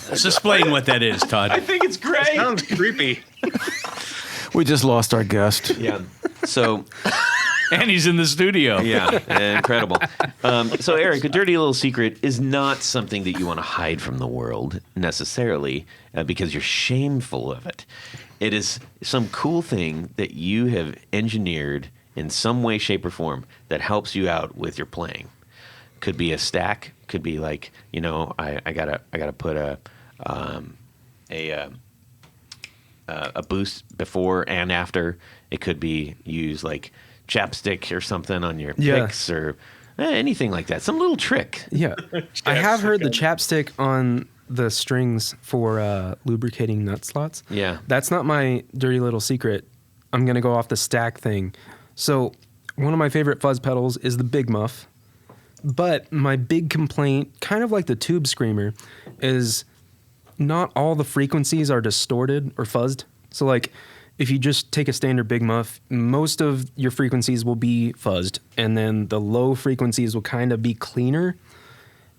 Let's explain what that is, Todd. I think it's great. Sounds creepy. We just lost our guest. Yeah. So, And he's in the studio. yeah, incredible. So, Eric, a dirty little secret is not something that you want to hide from the world necessarily because you're shameful of it. It is some cool thing that you have engineered in some way, shape, or form that helps you out with your playing. Could be a stack. Could be like, I gotta put a boost before and after. It could be use like chapstick or something on your picks or anything like that. Some little trick. Yeah. I have heard the chapstick on the strings for lubricating nut slots. Yeah. That's not my dirty little secret. I'm going to go off the stack thing. So one of my favorite fuzz pedals is the Big Muff. But my big complaint, kind of like the Tube Screamer, is not all the frequencies are distorted or fuzzed. So like, if you just take a standard big muff, most of your frequencies will be fuzzed, and then the low frequencies will kind of be cleaner.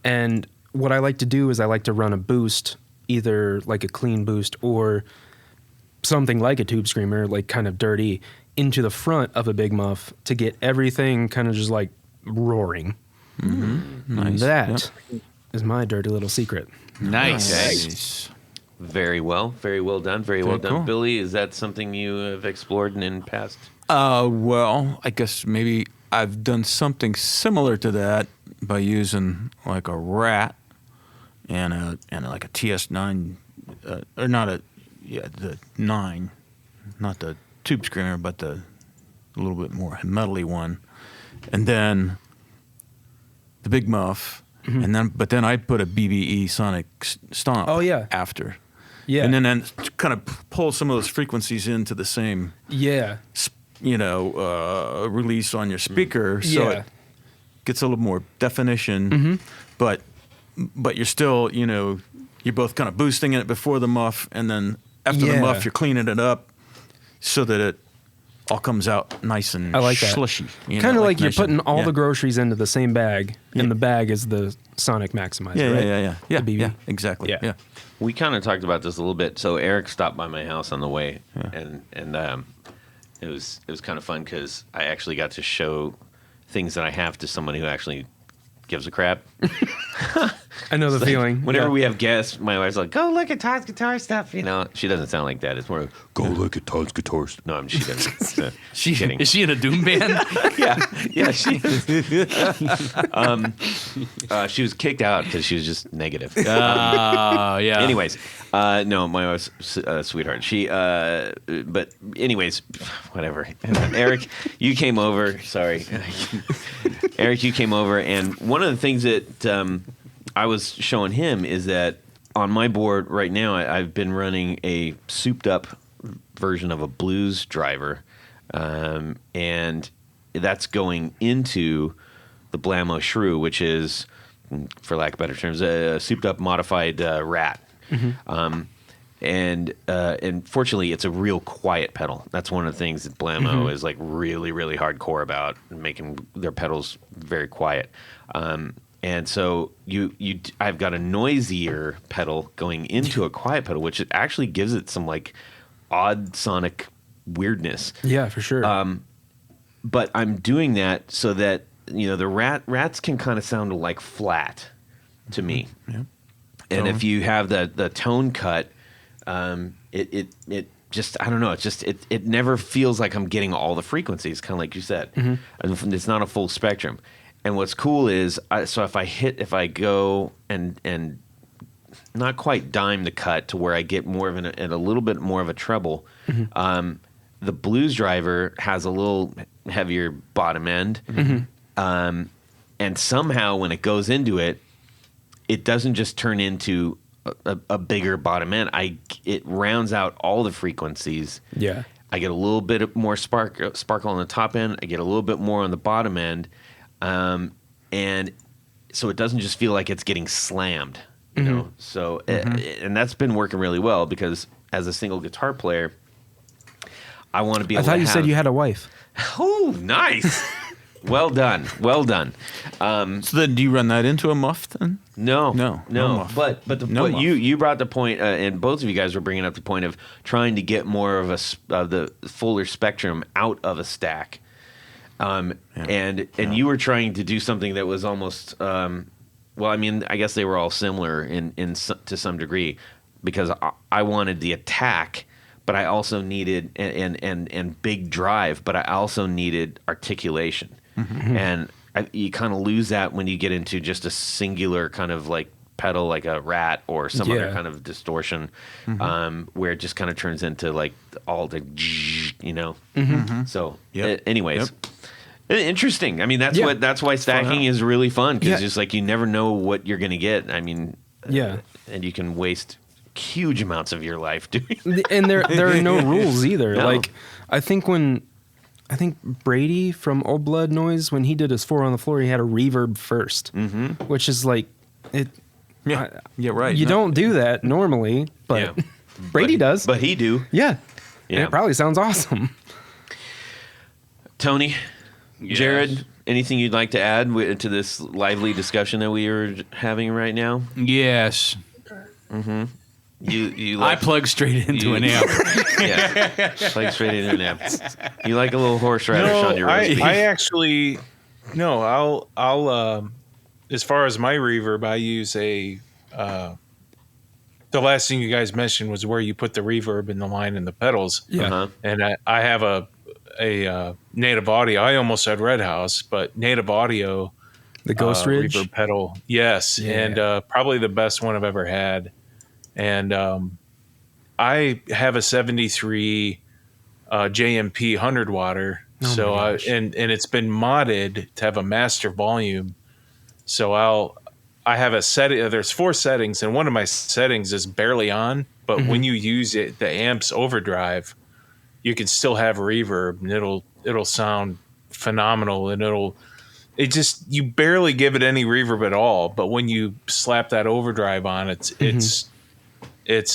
And what I like to do is I like to run a boost, either like a clean boost or something like a tube screamer, like kind of dirty, into the front of a big muff to get everything kind of just like roaring. Nice. That is my dirty little secret. Nice. Very well done. Very well done. Cool. Billy, is that something you have explored in past? Well, I guess maybe I've done something similar to that by using like a rat and like a TS9, or not a, the 9, not the tube screamer, but the a little bit more metally one, and then the big muff, and then I put a BBE sonic stomp. Oh, yeah. After. Yeah. And then kind of pull some of those frequencies into the same, release on your speaker, so it gets a little more definition. But you're still, you're both kind of boosting it before the muff, and then after the muff, you're cleaning it up so that it all comes out nice and I like that. slushy. Kind of like you're nice putting and- all the groceries into the same bag, and the bag is the sonic maximizer, right? Yeah, The BB. yeah, exactly. Yeah. Yeah. We kind of talked about this a little bit. So Eric stopped by my house on the way, and it was kind of fun because I actually got to show things that I have to somebody who actually gives a crap. I know the feeling. Whenever we have guests, my wife's like, "Go look at Todd's guitar stuff." She doesn't sound like that. It's more, "Go look at Todd's guitar stuff." No, she doesn't. Kidding. Is she in a doom band? yeah, she she was kicked out because she was just negative. Yeah. Anyways, no, my wife's a sweetheart. But anyways, whatever. Eric, you came over. Sorry. Eric, you came over, and one of the things that I was showing him is that on my board right now, I've been running a souped-up version of a blues driver, and that's going into the Blammo Shrew, which is, for lack of better terms, a souped-up modified Rat. And fortunately, it's a real quiet pedal. That's one of the things that Blammo is like really, really hardcore about, making their pedals very quiet. And so I've got a noisier pedal going into a quiet pedal, which it actually gives it some like odd sonic weirdness. Yeah, for sure. But I'm doing that so that the rats can kind of sound like flat to me. Yeah. And if you have the tone cut, it just, I don't know. It never feels like I'm getting all the frequencies, kind of like you said. And it's not a full spectrum. And what's cool is, so if I go and not quite dime the cut to where I get more of a little bit more of a treble, the blues driver has a little heavier bottom end. And somehow when it goes into it, it doesn't just turn into a bigger bottom end. It rounds out all the frequencies. Yeah. I get a little bit more sparkle on the top end. I get a little bit more on the bottom end. And so it doesn't just feel like it's getting slammed, you know? So, and that's been working really well because as a single guitar player, I want to be able to I thought you said you had a wife. Oh, nice. Well done. So then do you run that into a muff then? No muff. But you brought the point, and both of you guys were bringing up the point of trying to get more of the fuller spectrum out of a stack, and you were trying to do something that was almost, I guess they were all similar to some degree, because I wanted the attack, but I also needed and big drive, but I also needed articulation, and you kind of lose that when you get into just a singular kind of like pedal, like a Rat or some other kind of distortion, where it just kind of turns into like all the, So, anyways. Interesting. I mean, that's why stacking is really fun, because it's like you never know what you're going to get. I mean, and you can waste huge amounts of your life doing that. And there are no rules either. No. Like I think Brady from Old Blood Noise, when he did his 4 on the Floor, he had a reverb first, which is like it. Yeah, right. You don't do that normally, but Brady does. But he do. Yeah. Yeah. And it probably sounds awesome. Tony, Yes. Jared, anything you'd like to add to this lively discussion that we are having right now? Yes. You I like, plug straight into an amp. yeah, like straight into an amp. You like a little horseradish on your roast beef. I actually no. I'll as far as my reverb, I use a. The last thing you guys mentioned was where you put the reverb in the line and the pedals. Yeah. Uh-huh. And I have a Native Audio. I almost said Red House, but Native Audio. The Ghost Ridge. reverb pedal. Yes, Yeah. and probably the best one I've ever had. And I have a 73 JMP 100 watter. So and it's been modded to have a master volume. So I have a setting. There's 4 settings, and one of my settings is barely on. But when you use it, the amp's overdrive, you can still have reverb, and it'll sound phenomenal, and you barely give it any reverb at all. But when you slap that overdrive on, it's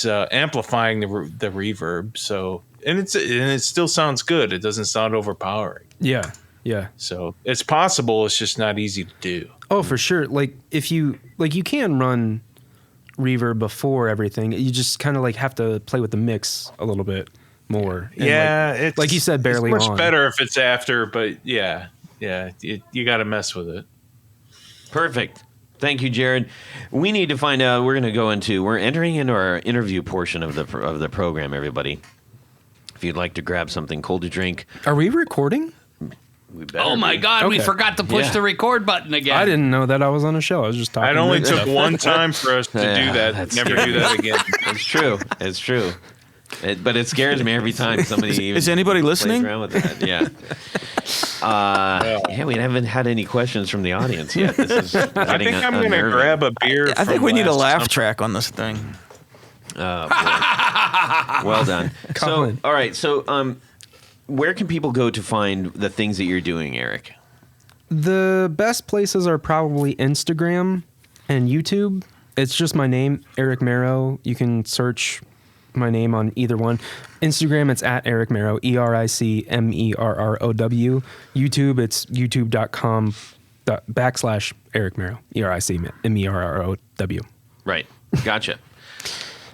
amplifying the reverb. So and it still sounds good. It doesn't sound overpowering. Yeah. Yeah. So it's possible. It's just not easy to do. Oh, for sure. Like if you can run reverb before everything. You just kind of like have to play with the mix a little bit more. And it's like you said, barely it's much on. better if it's after, but you got to mess with it. Perfect. Thank you, Jared. We need to find out. We're entering into our interview portion of the program. Everybody, if you'd like to grab something cold to drink, Are we recording? we better Oh my be. God, we Okay. forgot to push Yeah. the record button again. I didn't know that I was on a show. I was just talking. It only to- took one time for us to Yeah, do that. that's Never do that again. It's true. It's true. But it scares me every time somebody even Is anybody plays listening? around with that. Yeah. Yeah, we haven't had any questions from the audience yet. This is I getting think I'm going to unnerving. grab a beer. I think from we need a last laugh summer. track on this thing. Oh, boy. Well done. Colin. So, all right. So, where can people go to find the things that you're doing, Eric? The best places are probably Instagram and YouTube. It's just my name, Eric Merrow. You can search my name on either one. Instagram, it's at Eric Merrow, EricMerrow. YouTube, it's youtube.com/Eric Merrow, EricMerrow. Right. Gotcha.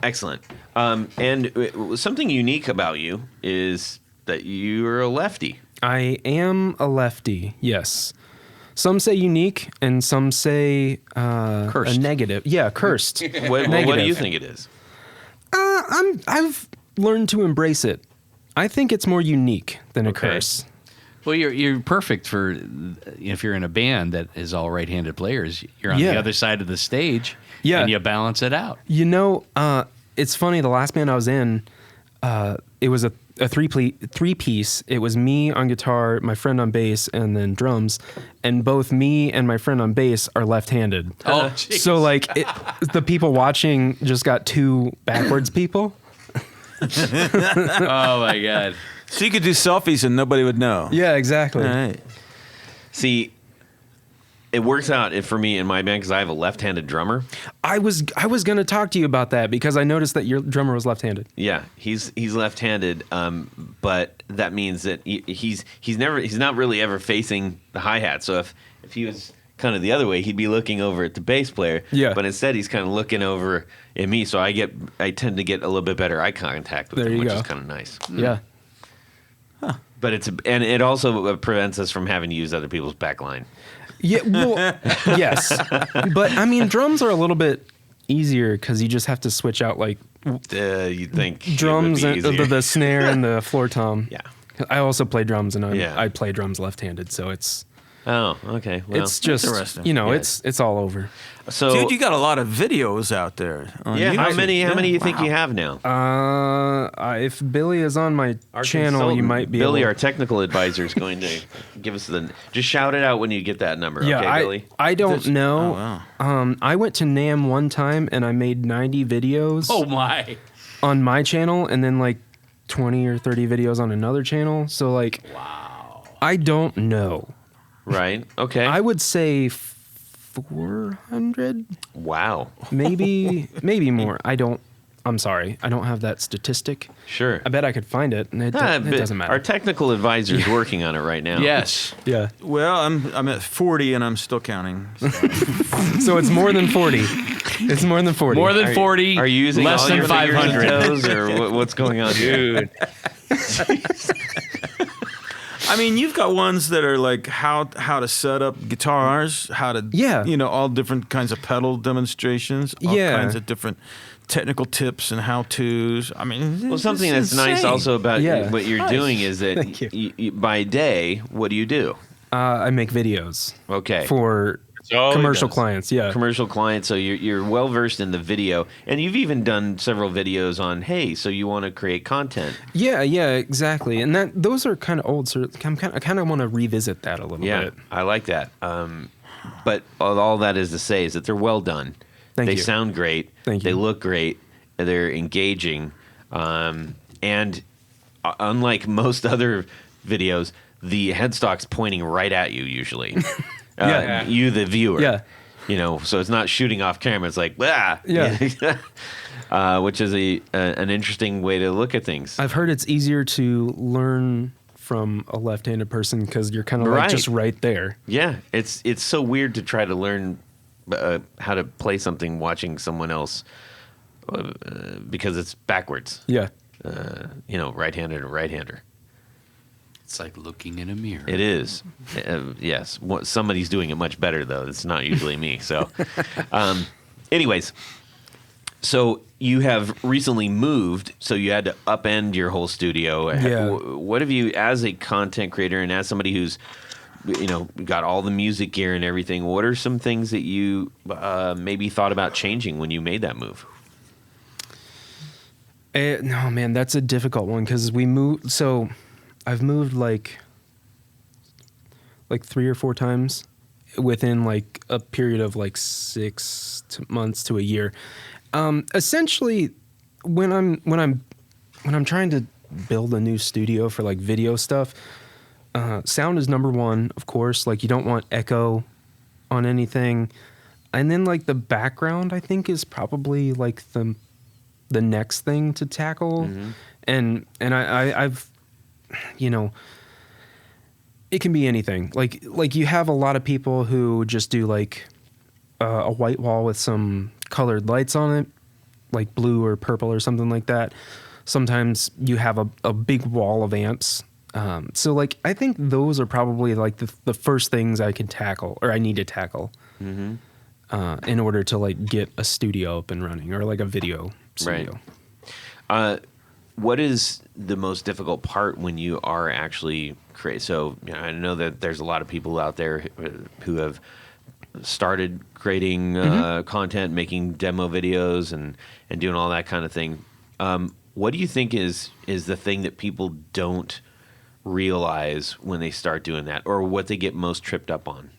Excellent. And something unique about you is that you're a lefty. I am a lefty, yes. Some say unique, and some say Cursed. a negative. Yeah, cursed. What do Negative. you think it is? I've learned to embrace it. I think it's more unique than a Okay. curse. Well, you're perfect for if you're in a band that is all right-handed players. You're on Yeah. the other side of the stage, Yeah. and you balance it out. You know, it's funny. The last band I was in, it was a three-piece. It was me on guitar, my friend on bass, and then drums. And both me and my friend on bass are left-handed. Oh, So like the people watching just got 2 backwards people. Oh my God! So you could do selfies and nobody would know. Yeah, exactly. All right. See, it works out for me in my band because I have a left-handed drummer. I was gonna talk to you about that because I noticed that your drummer was left-handed. Yeah, he's left-handed, but that means that he's not really ever facing the hi-hat. So if he was kind of the other way, he'd be looking over at the bass player. Yeah. But instead, he's kind of looking over at me. So I tend to get a little bit better eye contact with There him, you which go. is kind of nice. Yeah. But it also prevents us from having to use other people's back line. Yeah. Well, yes. But I mean, drums are a little bit easier because you just have to switch out like You'd think drums it and would be easier. the snare and the floor tom. Yeah. I also play drums and Yeah. I play drums left-handed, so it's Oh, okay. Well, it's just interesting. yeah. Yeah. it's all over. so Dude, you got a lot of videos out there. On yeah. How YouTube. many do you think Wow. you have now? If Billy is on my Our channel, you consultant, might be Billy, able. our technical advisor, is going to give us just shout it out when you get that number. Yeah, Okay, Billy. I don't know. Oh, wow. I went to NAMM one time and I made 90 videos Oh my! on my channel and then like 20 or 30 videos on another channel. So like, wow. I don't know. Right. Okay. I would say 400, wow. maybe more. I don't I'm sorry, I don't have that statistic. Sure. I bet I could find it, and it doesn't matter. Our technical advisor is working on it right now. Yes. Yeah. Well, I'm at 40 and I'm still counting. So it's more than 40. It's more than 40. More than 40. Are you using less all than your 500? fingers and toes, or what's going on, dude? I mean, you've got ones that are like how to set up guitars, how to all different kinds of pedal demonstrations, all kinds of different technical tips and how-tos. I mean, something that's insane. nice also about what you're doing is that you, by day, what do? I make videos. Okay. For commercial clients, commercial clients. So you're well versed in the video, and you've even done several videos on. Hey, so you want to create content? Yeah, exactly. And those are kind of old, so I kind of want to revisit that a little bit. Yeah, I like that. But all that is to say is that they're well done. They sound great. Thank you. They look great. They're engaging, and unlike most other videos, the headstock's pointing right at you usually. You, the viewer. Yeah. So it's not shooting off camera. It's like, which is an interesting way to look at things. I've heard it's easier to learn from a left-handed person because you're kind of like just right there. Yeah, it's so weird to try to learn how to play something watching someone else because it's backwards. Yeah. Right-handed or right-hander. It's like looking in a mirror. It is. Yes. Somebody's doing it much better, though. It's not usually me. So, anyways, so you have recently moved, so you had to upend your whole studio. Yeah. What have you, as a content creator and as somebody who's, got all the music gear and everything, what are some things that you maybe thought about changing when you made that move? No, man, that's a difficult one because we moved. So I've moved like 3 or 4 times within like a period of like 6 months to a year. Essentially, when I'm trying to build a new studio for like video stuff, sound is number one, of course. Like you don't want echo on anything, and then like the background, I think, is probably like the next thing to tackle. Mm-hmm. And I've it can be anything. Like you have a lot of people who just do like a white wall with some colored lights on it, like blue or purple or something like that. Sometimes you have a big wall of amps. So like I think those are probably like the first things I can tackle or I need to tackle in order to like get a studio up and running or like a video studio. Right. What is the most difficult part when you are actually create? So I know that there's a lot of people out there who have started creating content, making demo videos, and doing all that kind of thing. What do you think is the thing that people don't realize when they start doing that, or what they get most tripped up on?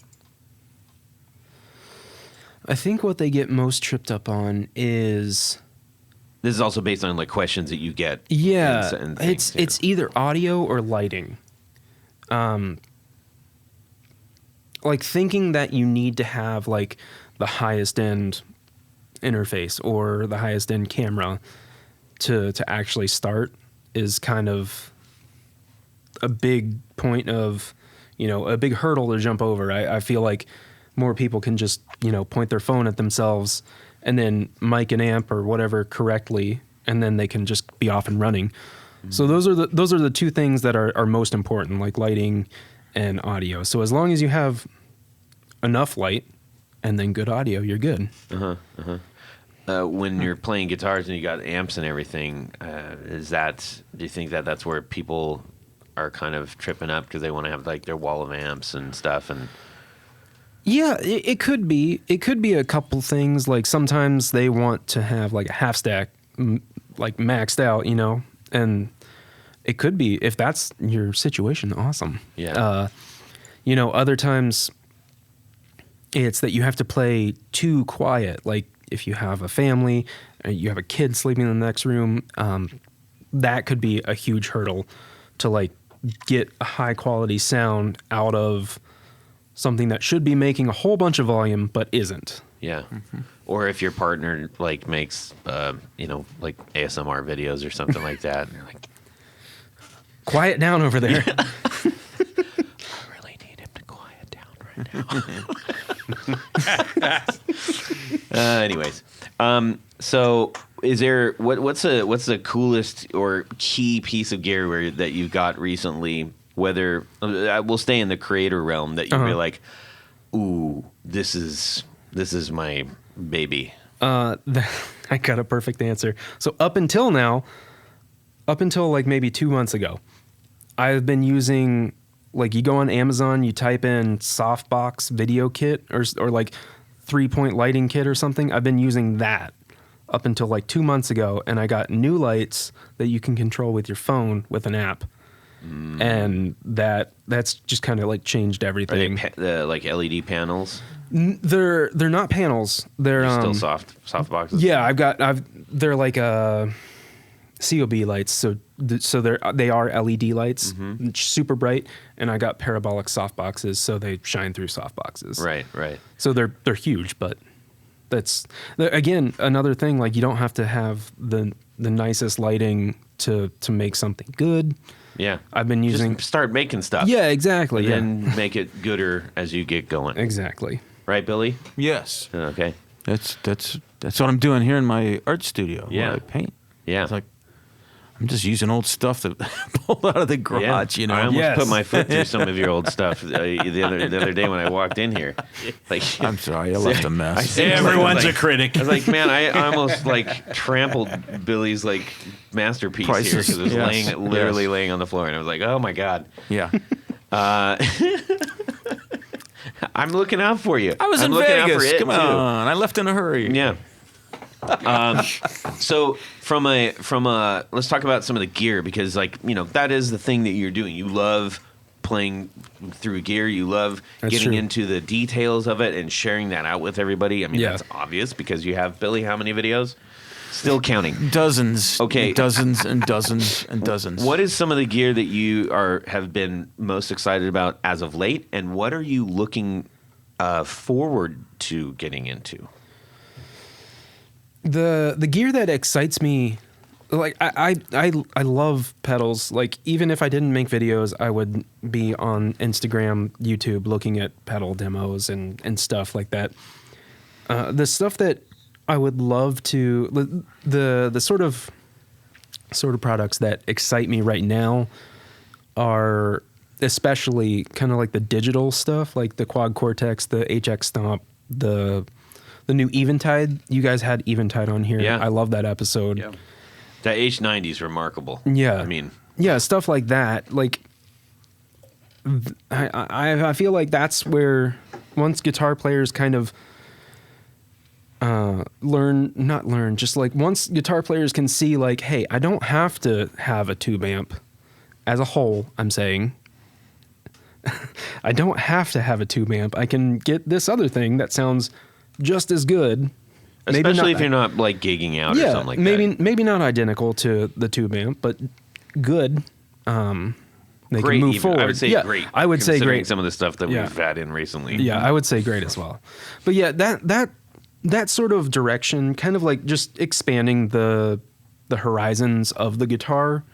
I think what they get most tripped up on is... This is also based on like questions that you get. Yeah, and things, it's either audio or lighting. Like thinking that you need to have like the highest end interface or the highest end camera to actually start is kind of a big point of, a big hurdle to jump over. I feel like more people can just, point their phone at themselves and then mic an amp or whatever correctly, and then they can just be off and running. Mm-hmm. So those are the two things that are most important, like lighting and audio. So as long as you have enough light and then good audio, you're good. When you're playing guitars and you got amps and everything, do you think that that's where people are kind of tripping up because they want to have like their wall of amps and stuff? And yeah, it could be. It could be a couple things. Like sometimes they want to have like a half stack, like maxed out, and it could be, if that's your situation, awesome. Yeah. Other times it's that you have to play too quiet. Like if you have a family, you have a kid sleeping in the next room, that could be a huge hurdle to like get a high quality sound out of something that should be making a whole bunch of volume but isn't. Yeah. Or if your partner like makes like ASMR videos or something like that, and you're like, quiet down over there. I really need him to quiet down right now. Anyways, so is there what's the coolest or key piece of gear that you've got recently? Whether we'll stay in the creator realm, that you'd be like, ooh, this is my baby. I got a perfect answer. So up until like maybe 2 months ago, I've been using, like, you go on Amazon, you type in softbox video kit or like 3-point lighting kit or something. I've been using that up until like 2 months ago, and I got new lights that you can control with your phone with an app. And that's just kind of like changed everything. Are they like LED panels? They're not panels. They're still soft boxes. Yeah, they're like COB lights. So they are LED lights, super bright, and I got parabolic soft boxes, so they shine through soft boxes. Right. So they're huge, but that's again another thing. Like, you don't have to have the nicest lighting to make something good. Yeah, I've been using. Just start making stuff. Yeah, exactly. And then make it gooder as you get going. Exactly. Right, Billy? Yes. Okay. That's what I'm doing here in my art studio. Yeah. Where I paint. Yeah. It's like I'm just using old stuff that pulled out of the garage. You know. I almost put my foot through some of your old stuff the other day when I walked in here. Like, I'm sorry, I left a mess. Everyone's a critic. I was like, man, I almost like trampled Billy's like masterpiece here because it was literally laying on the floor, and I was like, oh my god. Yeah. I'm looking out for you. I was in Vegas. Come on, I left in a hurry. Yeah. So from a let's talk about some of the gear, because that is the thing that you're doing. You love playing through gear. You love getting into the details of it and sharing that out with everybody. I mean, that's obvious because you have, Billy, how many videos? Still counting. Dozens. Okay. Dozens and dozens and dozens. What is some of the gear that you have been most excited about as of late, and what are you looking forward to getting into? The gear that excites me, like I love pedals. Like, even if I didn't make videos, I would be on Instagram, YouTube, looking at pedal demos and stuff like that. The stuff that I would love to, the sort of products that excite me right now are especially kind of like the digital stuff, like the Quad Cortex, the HX Stomp, the new Eventide. You guys had Eventide on here. Yeah. I love that episode. Yeah. That H90 is remarkable. Yeah. I mean, yeah, stuff like that. Like, I feel like that's where once guitar players kind of just like once guitar players can see, like, hey, I don't have to have a tube amp as a whole. I'm saying I don't have to have a tube amp. I can get this other thing that sounds just as good. Especially if you're not like gigging out or something like that. Maybe not identical to the tube amp, but good. They great, can move even. forward. I would say great. I would say great. Some of the stuff that we've had in recently. Yeah, I would say great as well. But yeah, that sort of direction, kind of like just expanding the horizons of the guitar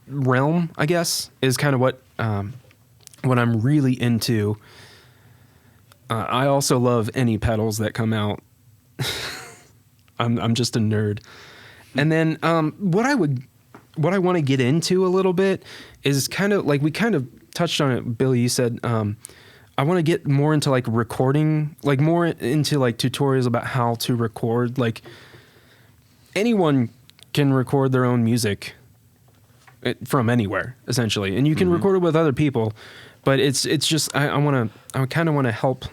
realm, I guess, is kind of what I'm really into. I also love any pedals that come out. I'm just a nerd. And then what I want to get into a little bit is kind of like we kind of touched on it, Billy. You said I want to get more into like recording, like more into like tutorials about how to record. Like, anyone can record their own music from anywhere, essentially, and you can record it with other people. But it's just I kind of want to help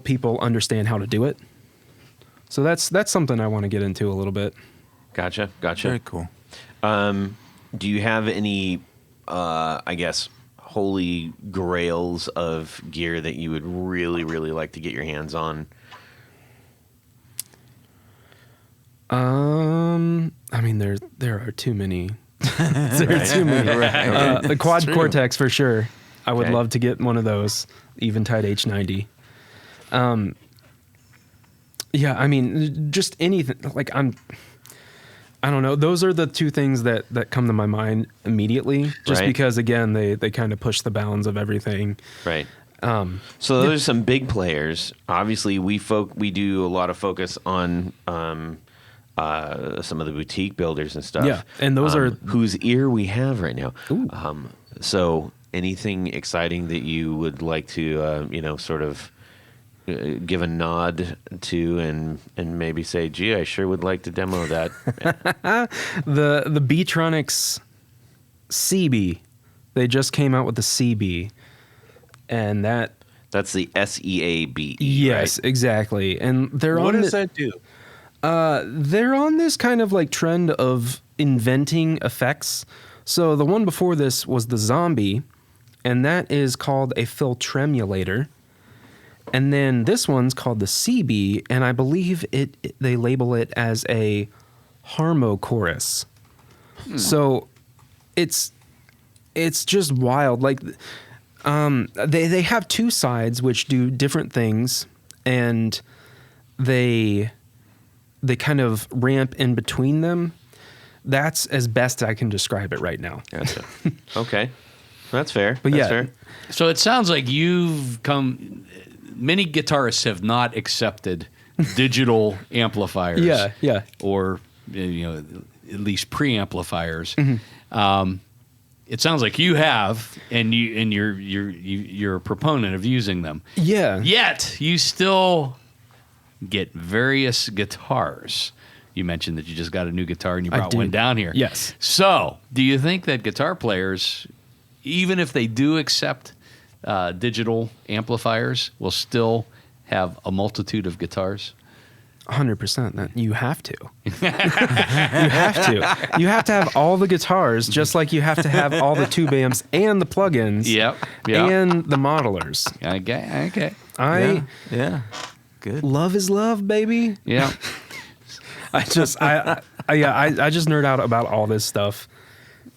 people understand how to do it. So that's something I want to get into a little bit. Gotcha. Very cool. Do you have any, I guess, holy grails of gear that you would really, really like to get your hands on? I mean, there are too many. There are too many. The Quad Cortex for sure. I would love to get one of those Eventide H90. Yeah, I mean, just anything. Like I don't know. Those are the two things that come to my mind immediately, just because again they kind of push the bounds of everything. Right. So those are some big players. Obviously, we do a lot of focus on some of the boutique builders and stuff. Yeah, and those are whose ear we have right now. So anything exciting that you would like to sort of give a nod to and maybe say, gee, I sure would like to demo that. The Beatronics CB, they just came out with the CB, and that's the SEAB. Yes, right? Exactly. And what does that do? They're on this kind of like trend of inventing effects. So the one before this was the Zombie, and that is called a filtremulator. And then this one's called the CB, and I believe they label it as a harmochorus. So it's just wild. Like they have two sides which do different things, and they kind of ramp in between them. That's as best I can describe it right now. Gotcha. Okay. That's fair. But That's fair. So it sounds like many guitarists have not accepted digital amplifiers. Yeah. Or at least preamplifiers. Mm-hmm. It sounds like you have, and you're a proponent of using them. Yeah. Yet you still get various guitars. You mentioned that you just got a new guitar and you brought one down here. Yes. So, do you think that guitar players, even if they do accept digital amplifiers, will still have a multitude of guitars? 100%. That you have to. You have to. You have to have all the guitars, just like you have to have all the tube amps and the plugins. Yep. And the modelers. Okay. Yeah. Good. Love is love, baby. Yeah. I just nerd out about all this stuff,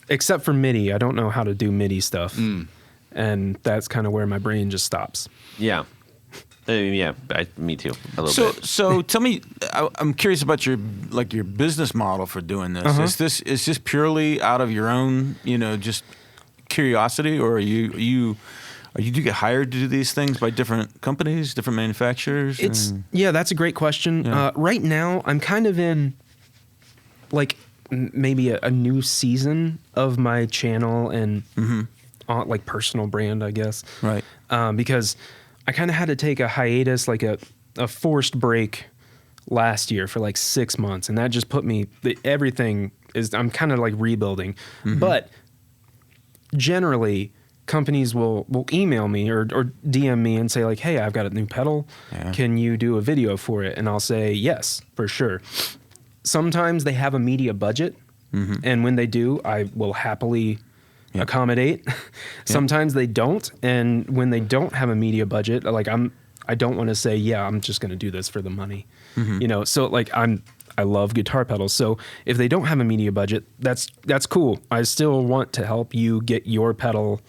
except for MIDI. I don't know how to do MIDI stuff, and that's kind of where my brain just stops. Yeah, me too. A little bit. So tell me, I'm curious about your business model for doing this. Uh-huh. Is this purely out of your own, just curiosity, or do you get hired to do these things by different companies, different manufacturers? That's a great question. Yeah. Right now, I'm kind of in like maybe a new season of my channel and like personal brand, I guess. Right. Because I kind of had to take a hiatus, like a forced break last year for like 6 months, and that just put me. I'm kind of like rebuilding, but generally, companies will email me or DM me and say like, hey, I've got a new pedal. Yeah. Can you do a video for it? And I'll say, yes, for sure. Sometimes they have a media budget. And when they do, I will happily accommodate. Sometimes they don't. And when they don't have a media budget, like I don't want to say, yeah, I'm just going to do this for the money. So like I love guitar pedals. So if they don't have a media budget, that's cool. I still want to help you get your pedal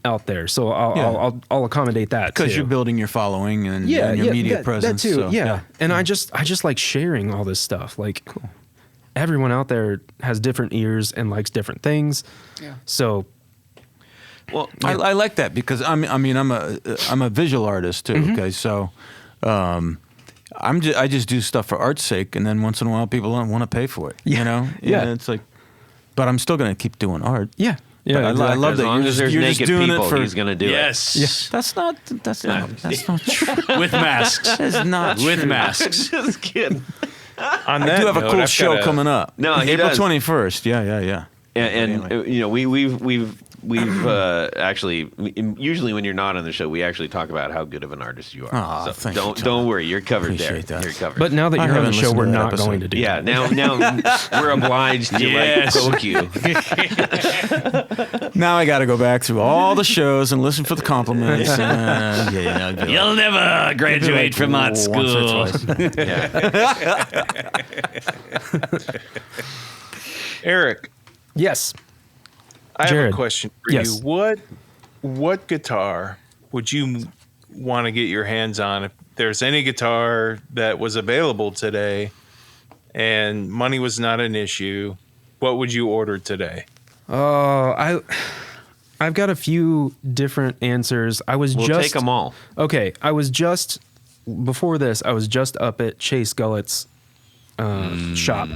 out there, so I'll accommodate that because you're building your following and your media presence. That too, so, yeah. And I just like sharing all this stuff. Like, cool. Everyone out there has different ears and likes different things. Yeah. So, well, I like that because I'm a visual artist too. Okay, so I just do stuff for art's sake, and then once in a while people don't want to pay for it. Yeah. It's like, but I'm still gonna keep doing art. Yeah. Yeah, exactly. I love that. As long as there's naked people, he's going to do it. Yes. That's not true. With masks. That's not true. With masks. Just kidding. I do have a cool show coming up. No, April 21st. Yeah. And anyway. We've actually, usually when you're not on the show, we actually talk about how good of an artist you are. So don't worry, you're covered there. That. You're covered. But now that you're on the show, we're not going to do that. Now we're obliged to poke you. Now I got to go back through all the shows and listen for the compliments. You'll never graduate from art school. Eric. Yes. I have a question for you. what guitar would you want to get your hands on if there's any guitar that was available today and money was not an issue? What would you order today? Oh, I've got a few different answers. We'll take them all. Okay, before this, I was just up at Chase Gullett's shop.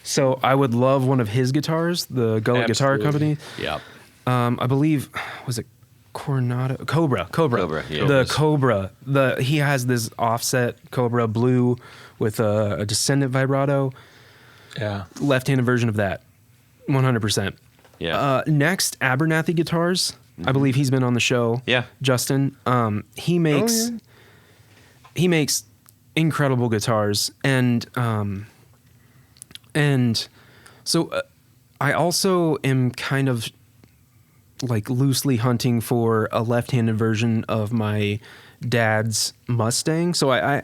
So I would love one of his guitars, the Gullett Guitar Company. Yep. I believe, was it Coronado? Cobra. Yeah, The Cobra. He has this offset Cobra blue with a descendant vibrato. Yeah. Left-handed version of that. 100%. Yeah. Next, Abernathy Guitars. I believe he's been on the show. Yeah. Justin. He makes incredible guitars, and so I also am kind of like loosely hunting for a left-handed version of my dad's Mustang. So I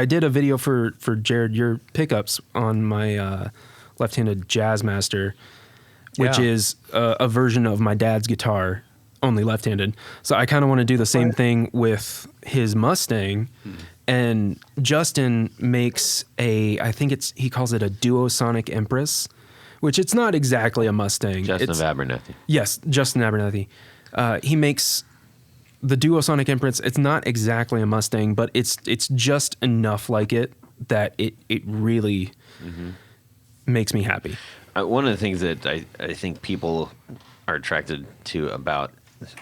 did a video for Jared, your pickups, on my left-handed Jazzmaster, which is a version of my dad's guitar, only left-handed. So I kind of want to do the same thing with his Mustang. And Justin makes I think he calls it a Duosonic Empress, which it's not exactly a Mustang. Justin of Abernathy. Yes, Justin Abernathy. He makes the Duosonic Empress. It's not exactly a Mustang, but it's just enough like it that it really makes me happy. One of the things that I think people are attracted to about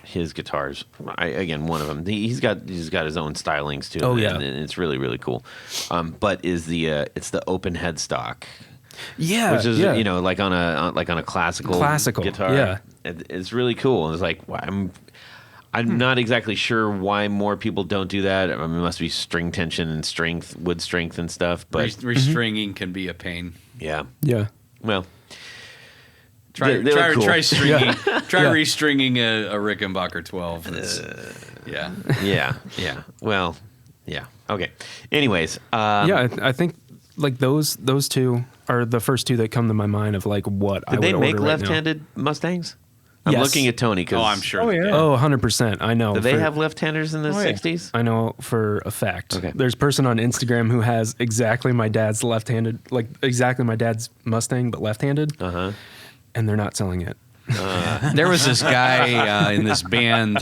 his guitars, one of them, he's got his own stylings too. Oh yeah, and it's really, really cool. But is it's the open headstock. Yeah, which is like on a classical guitar. Yeah, it's really cool. It's like, I'm not exactly sure why more people don't do that. I mean, it must be string tension and strength, wood strength and stuff. But restringing can be a pain. Yeah. Yeah. Well, try stringing. Yeah. Try restringing a Rickenbacker 12. Yeah. Well, yeah. Okay. Anyways. I think like those two are the first two that come to my mind of like what I would order. Did they make right left-handed Mustangs? I'm looking at Tony because I'm sure. Oh yeah. Oh, 100%. I know. Do they have left-handers in the 60s? I know for a fact. Okay. There's a person on Instagram who has exactly my dad's left-handed, like exactly my dad's Mustang, but left-handed. And they're not selling it. There was this guy in this band.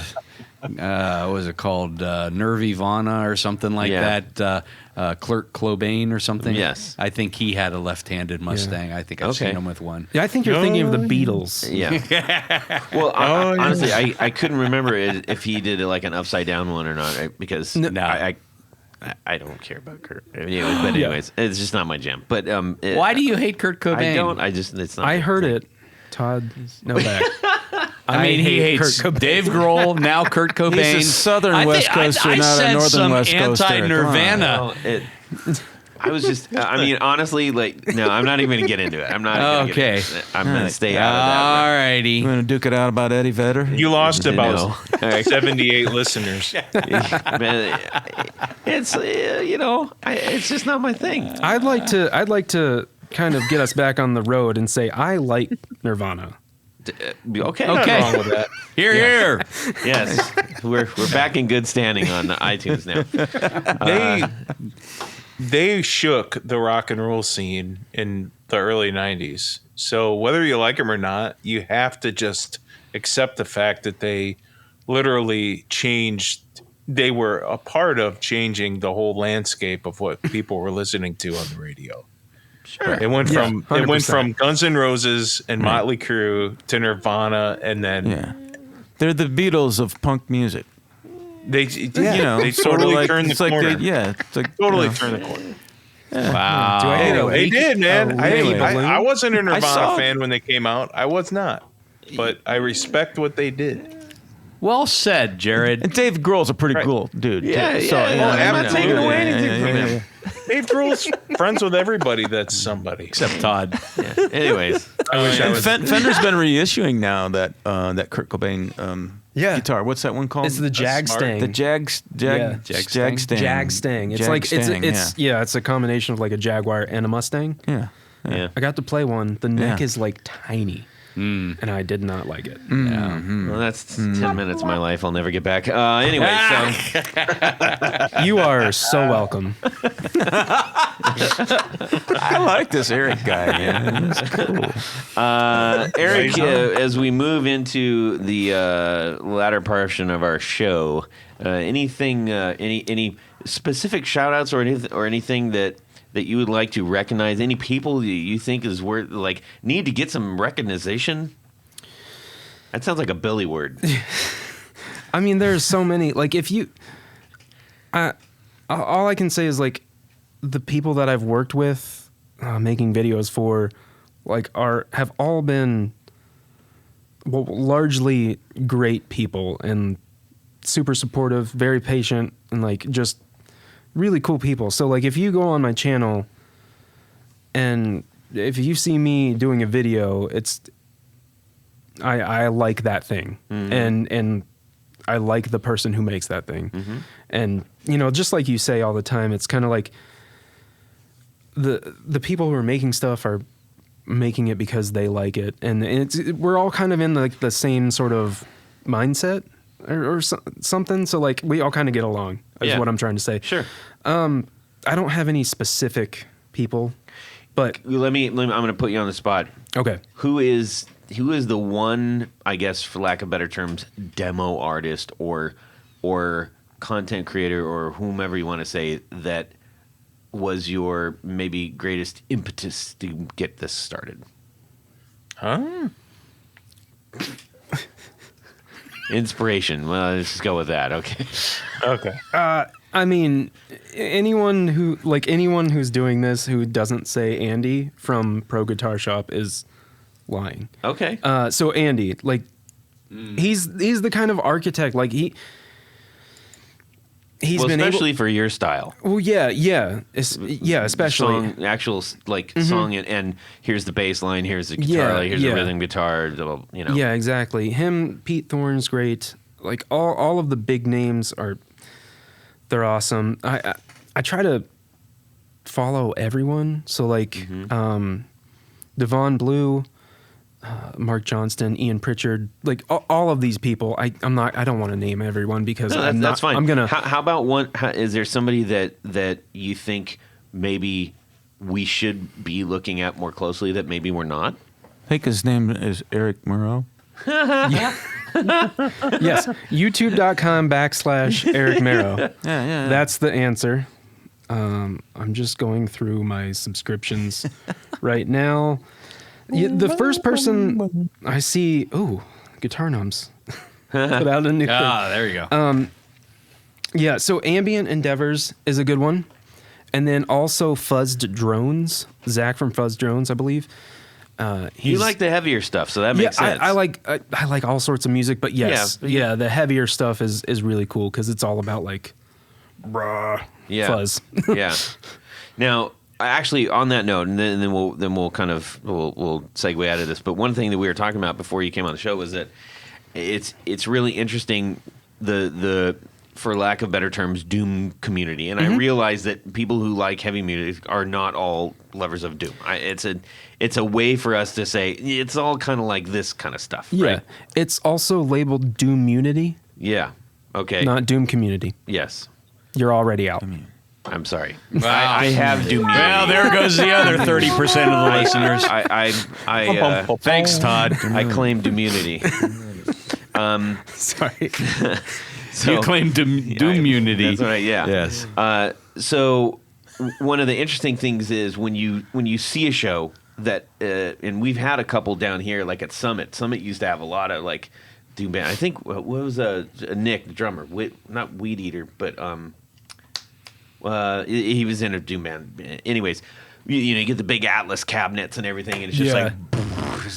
What was it called? Nirvana or something like that. Clerk Cobain or something. Yes. I think he had a left-handed Mustang. I think I've seen him with one. Yeah, I think you're thinking of the Beatles. Yeah. Well, honestly, I couldn't remember if he did like an upside-down one or not, right? Because I don't care about Kurt. Anyways, it's just not my jam. But why do you hate Kurt Cobain? I don't. It's not. I heard it. Todd Novak. I mean, he hates Dave Grohl, now Kurt Cobain. He's a southern West Coaster, not a northern West Coaster. Anti-Nirvana. I was just, honestly, I'm not even going to get into it. I'm not going to stay out of that. All righty. You want to duke it out about Eddie Vedder? You lost about 78 listeners. It's, it's just not my thing. I'd like to kind of get us back on the road and say I like Nirvana. Okay. Wrong with that. Here. Yes, we're back in good standing on iTunes now. They shook the rock and roll scene in the early 90s. So whether you like them or not, you have to just accept the fact that they literally changed. They were a part of changing the whole landscape of what people were listening to on the radio. Sure. It went from Guns N' Roses and Motley Crue to Nirvana, and then they're the Beatles of punk music. They totally turned the corner. Turned the corner. Wow. They did, man. I wasn't a Nirvana fan when they came out. I was not, but I respect what they did. Well said, Jared. And Dave Grohl's a pretty cool dude. I'm not taking away anything from him. Dave Grohl's friends with everybody that's somebody. Except Todd. Anyways. I wish I was. Fender's been reissuing now that Kurt Cobain guitar. What's that one called? It's the Jag Stang. The Jag Stang. Jag Stang. It's like it's a combination of like a Jaguar and a Mustang. Yeah. I got to play one. The neck is like tiny. and I did not like it. Well, that's 10 minutes of my life I'll never get back. Anyway, so You are so welcome. I like this Eric guy, man. That's cool. Eric, as we move into the latter portion of our show, anything, any specific shout outs or anything that you would like to recognize? Any people you think is worth, like, need to get some recognition? That sounds like a Billy word. I mean, there's so many. Like, if you, all I can say is, like, the people that I've worked with, making videos for, like, have all been, well, largely great people and super supportive, very patient, and, like, just really cool people. So, like, if you go on my channel and if you see me doing a video, it's I like that thing, and I like the person who makes that thing, and you know, just like you say all the time, it's kind of like the people who are making stuff are making it because they like it, and we're all kind of in like the same sort of mindset or something. So like we all kind of get along. Is what I'm trying to say. Sure. I don't have any specific people, but I'm going to put you on the spot. Okay. Who is the one, I guess, for lack of better terms, demo artist or content creator or whomever you want to say that was your maybe greatest impetus to get this started? Huh? Inspiration. Well, let's just go with that. Okay. Okay. I mean, anyone who's doing this who doesn't say Andy from Pro Guitar Shop is lying. Okay. So Andy, like, he's the kind of architect, like he's been especially for your style. Well, yeah, especially song and here's the bass line, here's the guitar, here's the rhythm guitar, you know. Yeah, exactly. Him, Pete Thorne's great. Like all of the big names they're awesome. I try to follow everyone. So like Devon Blue, Mark Johnston, Ian Pritchard, like all of these people. I don't want to name everyone because that's fine. I'm gonna. How about one? Is there somebody that you think maybe we should be looking at more closely that maybe we're not? I think his name is Eric Merrow. Yes, youtube.com/Eric Merrow. Yeah. That's the answer. I'm just going through my subscriptions right now. The first person I see, Guitar Numbs put out a new thing. There you go. Yeah, so Ambient Endeavors is a good one. And then also Fuzzed Drones, Zach from Fuzzed Drones, I believe. You like the heavier stuff, so that makes sense. I like all sorts of music, but yes, the heavier stuff is really cool because it's all about like fuzz. Yeah. Now, actually, on that note, and then we'll segue out of this. But one thing that we were talking about before you came on the show was that it's really interesting the for lack of better terms, Doom community, and I realize that people who like heavy music are not all lovers of Doom. It's a way for us to say it's all kind of like this kind of stuff. Yeah, right? It's also labeled Doomunity. Yeah. Okay. Not Doom Community. Yes. You're already out. I'm sorry. Wow. I have Doom. Well, there goes the other 30% of the listeners. Thanks, Todd. I claim Doomunity. Sorry. So, you claim Doomunity. That's right. Yeah. Yes. So one of the interesting things is when you see a show that, and we've had a couple down here, like at Summit. Summit used to have a lot of like Doom band. I think what was Nick, the drummer, not Weed Eater, but he was in a Doom band. Anyways, you get the big Atlas cabinets and everything, and it's just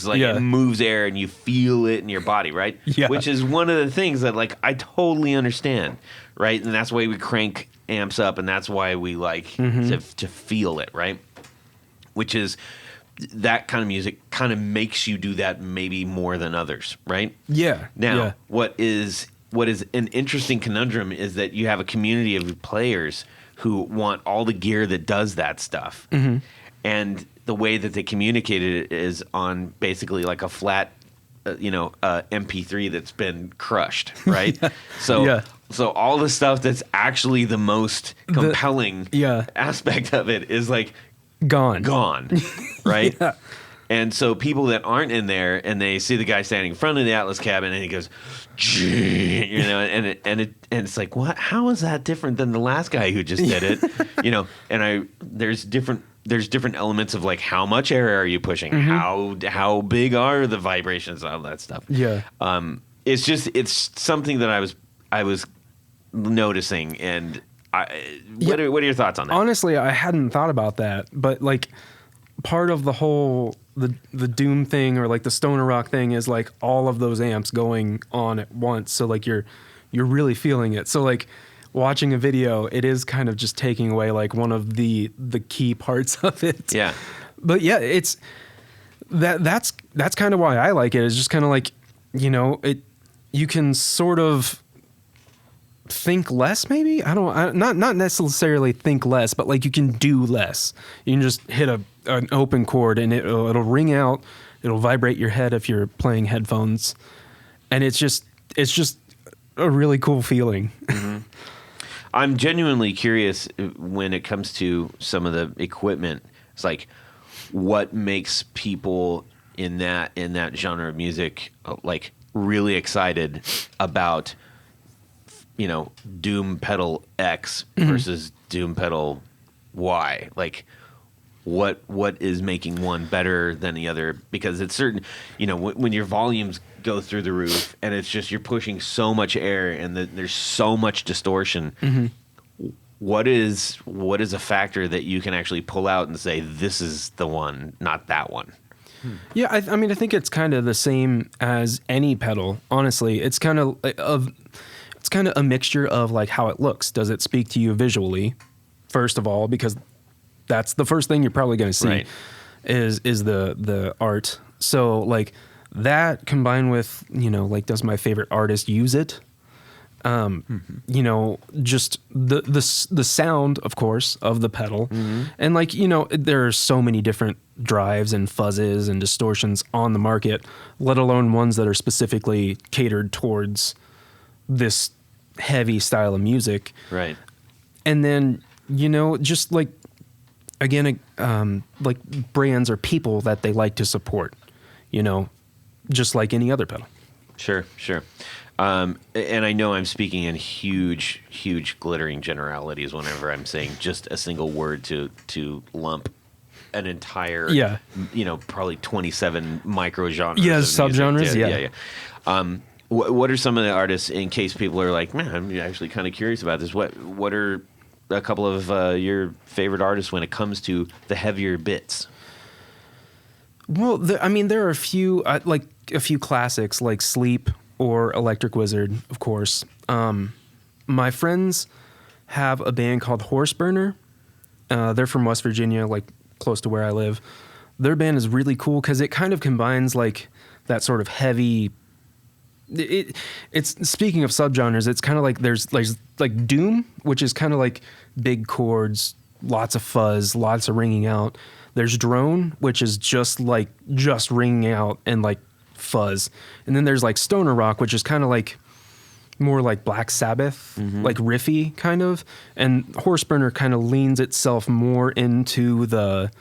it moves air and you feel it in your body, right? Yeah. Which is one of the things that like I totally understand, right? And that's why we crank amps up, and that's why we like to feel it, right? Which is that kind of music kind of makes you do that maybe more than others, right? Yeah. Now, what is an interesting conundrum is that you have a community of players who want all the gear that does that stuff. and the way that they communicated it is on basically like a flat, MP3 that's been crushed, right? So all the stuff that's actually the most compelling aspect of it is like gone, right? And so people that aren't in there and they see the guy standing in front of the Atlas cabin and he goes, and it's like, what? How is that different than the last guy who just did it? And there's different elements of like how much air are you pushing, how big are the vibrations, all that stuff. It's something that I was noticing, and what are your thoughts on that? Honestly, I hadn't thought about that, but like part of the whole the doom thing or like the stoner rock thing is like all of those amps going on at once, so like you're really feeling it. So like watching a video, it is kind of just taking away like one of the key parts of it. Yeah. But yeah, it's that's kind of why I like it. It's just kind of like, you can sort of think less, maybe. Not necessarily think less, but like you can do less. You can just hit an open chord and it'll ring out. It'll vibrate your head if you're playing headphones, and it's just a really cool feeling. Mm-hmm. I'm genuinely curious when it comes to some of the equipment. It's like, what makes people in that genre of music like really excited about, doom pedal X versus doom pedal Y? Like, what is making one better than the other? Because it's certain, when your volumes go through the roof and it's just you're pushing so much air and there's so much distortion. Mm-hmm. What is a factor that you can actually pull out and say this is the one, not that one? Yeah, I mean, I think it's kind of the same as any pedal. Honestly, it's kind of a mixture of like how it looks. Does it speak to you visually, first of all, because that's the first thing you're probably going to see, right, is the art. So like that combined with, like, does my favorite artist use it? Just the sound, of course, of the pedal. Mm-hmm. And like, there are so many different drives and fuzzes and distortions on the market, let alone ones that are specifically catered towards this heavy style of music. Right. And then, just like, again, like brands or people that they like to support, just like any other pedal. Sure. And I know I'm speaking in huge, glittering generalities whenever I'm saying just a single word to lump an entire, probably 27 micro genres. Yeah, subgenres. Yeah. What are some of the artists, in case people are like, man, I'm actually kind of curious about this. What are a couple of your favorite artists when it comes to the heavier bits? Well, there are a few classics like Sleep or Electric Wizard, of course. My friends have a band called Horseburner. They're from West Virginia, like close to where I live. Their band is really cool because it kind of combines like that sort of heavy. It's speaking of subgenres, it's kind of like there's like doom, which is kind of like big chords, lots of fuzz, lots of ringing out. There's drone, which is just ringing out and like fuzz. And then there's like stoner rock, which is kind of like more like Black Sabbath, like riffy kind of. And Horseburner kind of leans itself more into the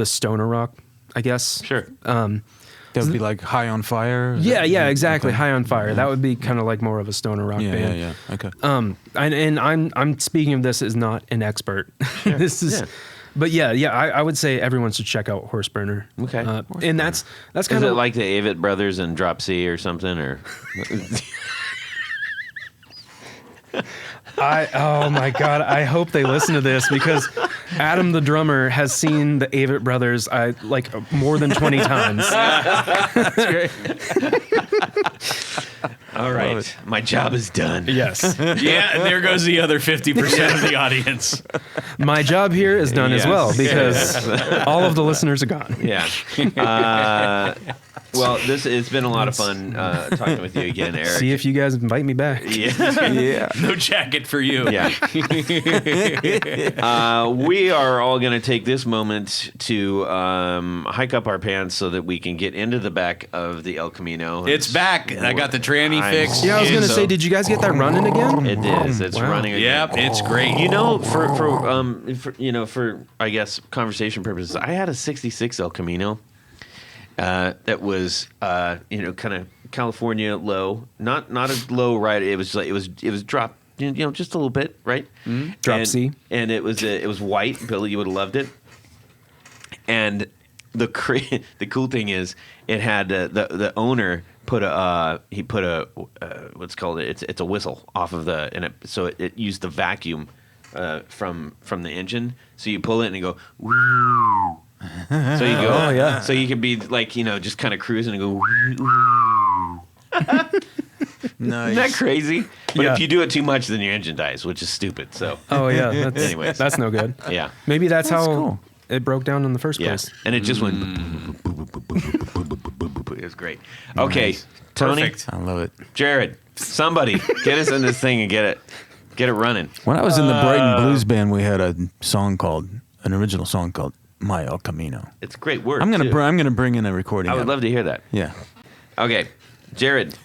stoner rock, I guess. Sure. That would be like High on Fire? Yeah, exactly. Okay. High on Fire. That would be kind of like more of a stoner rock band. Yeah. Okay. And I'm speaking of this as not an expert. Sure. This is, but I would say everyone should check out Horseburner. Okay. And that's kind of. Is it like the Avett Brothers and Drop C or something, or? Oh my God, I hope they listen to this because Adam, the drummer, has seen the Avett Brothers more than 20 times. That's great. All right, my job is done. Yes. Yeah, and there goes the other 50% of the audience. My job here is done as well because all of the listeners are gone. Yeah. Well, it's been a lot of fun talking with you again, Eric. See if you guys invite me back. Yeah. No jacket for you. Yeah. We are all going to take this moment to hike up our pants so that we can get into the back of the El Camino. It's back. I got the tranny fixed. Yeah, I was going to say, did you guys get that running again? It is. It's running again. Yep, it's great. You know, for I guess conversation purposes, I had a '66 El Camino that was kind of California low, not a low ride. It was dropped, just a little bit, right? Mm-hmm. Drop C, and it was white. Billy, you would have loved it. And the cool thing is, it had the owner put a what's called it's a whistle off of so it used the vacuum from the engine. So you pull it and you go woo. So you go. Oh yeah. So you could be like just kind of cruising and go woo. Nice. Isn't that crazy? But Yeah. if you do it too much, then your engine dies, which is stupid. So Oh yeah. Anyways. That's no good. yeah. Maybe that's how cool. it broke down in the first Yeah. place. And it just went. It was great. Okay, Tony, Perfect. I love it. Jared, somebody get us in this thing and get it running. When I was in the Brighton Blues Band, we had an original song called "My El Camino." It's great work. I'm gonna too. bring in a recording. I would of love to hear that. it. Yeah. Okay, Jared.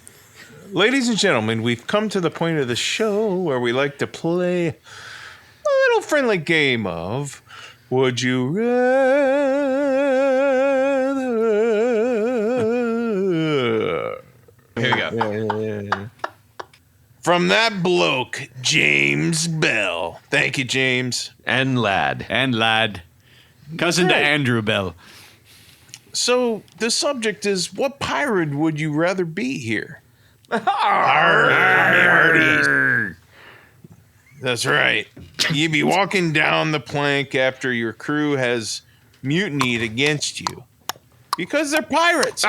Ladies and gentlemen, we've come to the point of the show where we like to play a little friendly game of Would You Rather? Here we go. From that bloke, James Bell. Thank you, James. And lad. And lad. Cousin to Right. Andrew Bell. So the subject is, what pirate would you rather be here? That's right. You'd be walking down the plank after your crew has mutinied against you because they're pirates.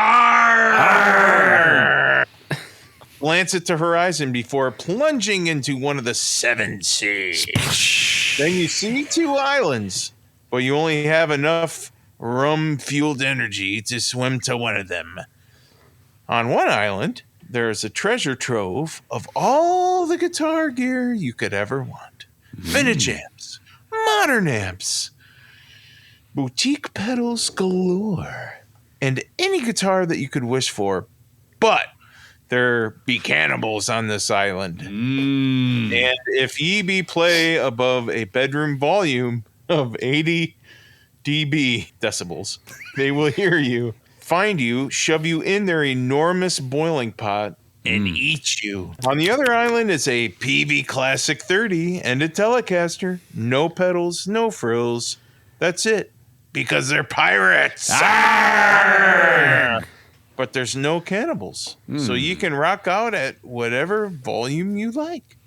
Glance at the horizon before plunging into one of the 7 seas. Then you see 2 islands, but you only have enough rum-fueled energy to swim to one of them. On one island, there is a treasure trove of all the guitar gear you could ever want. Vintage amps, modern amps, boutique pedals galore, and any guitar that you could wish for. But there be cannibals on this island. And if ye be play above a bedroom volume of 80 dB decibels, they will hear you, find you, shove you in their enormous boiling pot, and eat you. On the other island is a PV Classic 30 and a Telecaster. No pedals, no frills. That's it. Because they're pirates. Arr! But there's no cannibals. So you can rock out at whatever volume you like.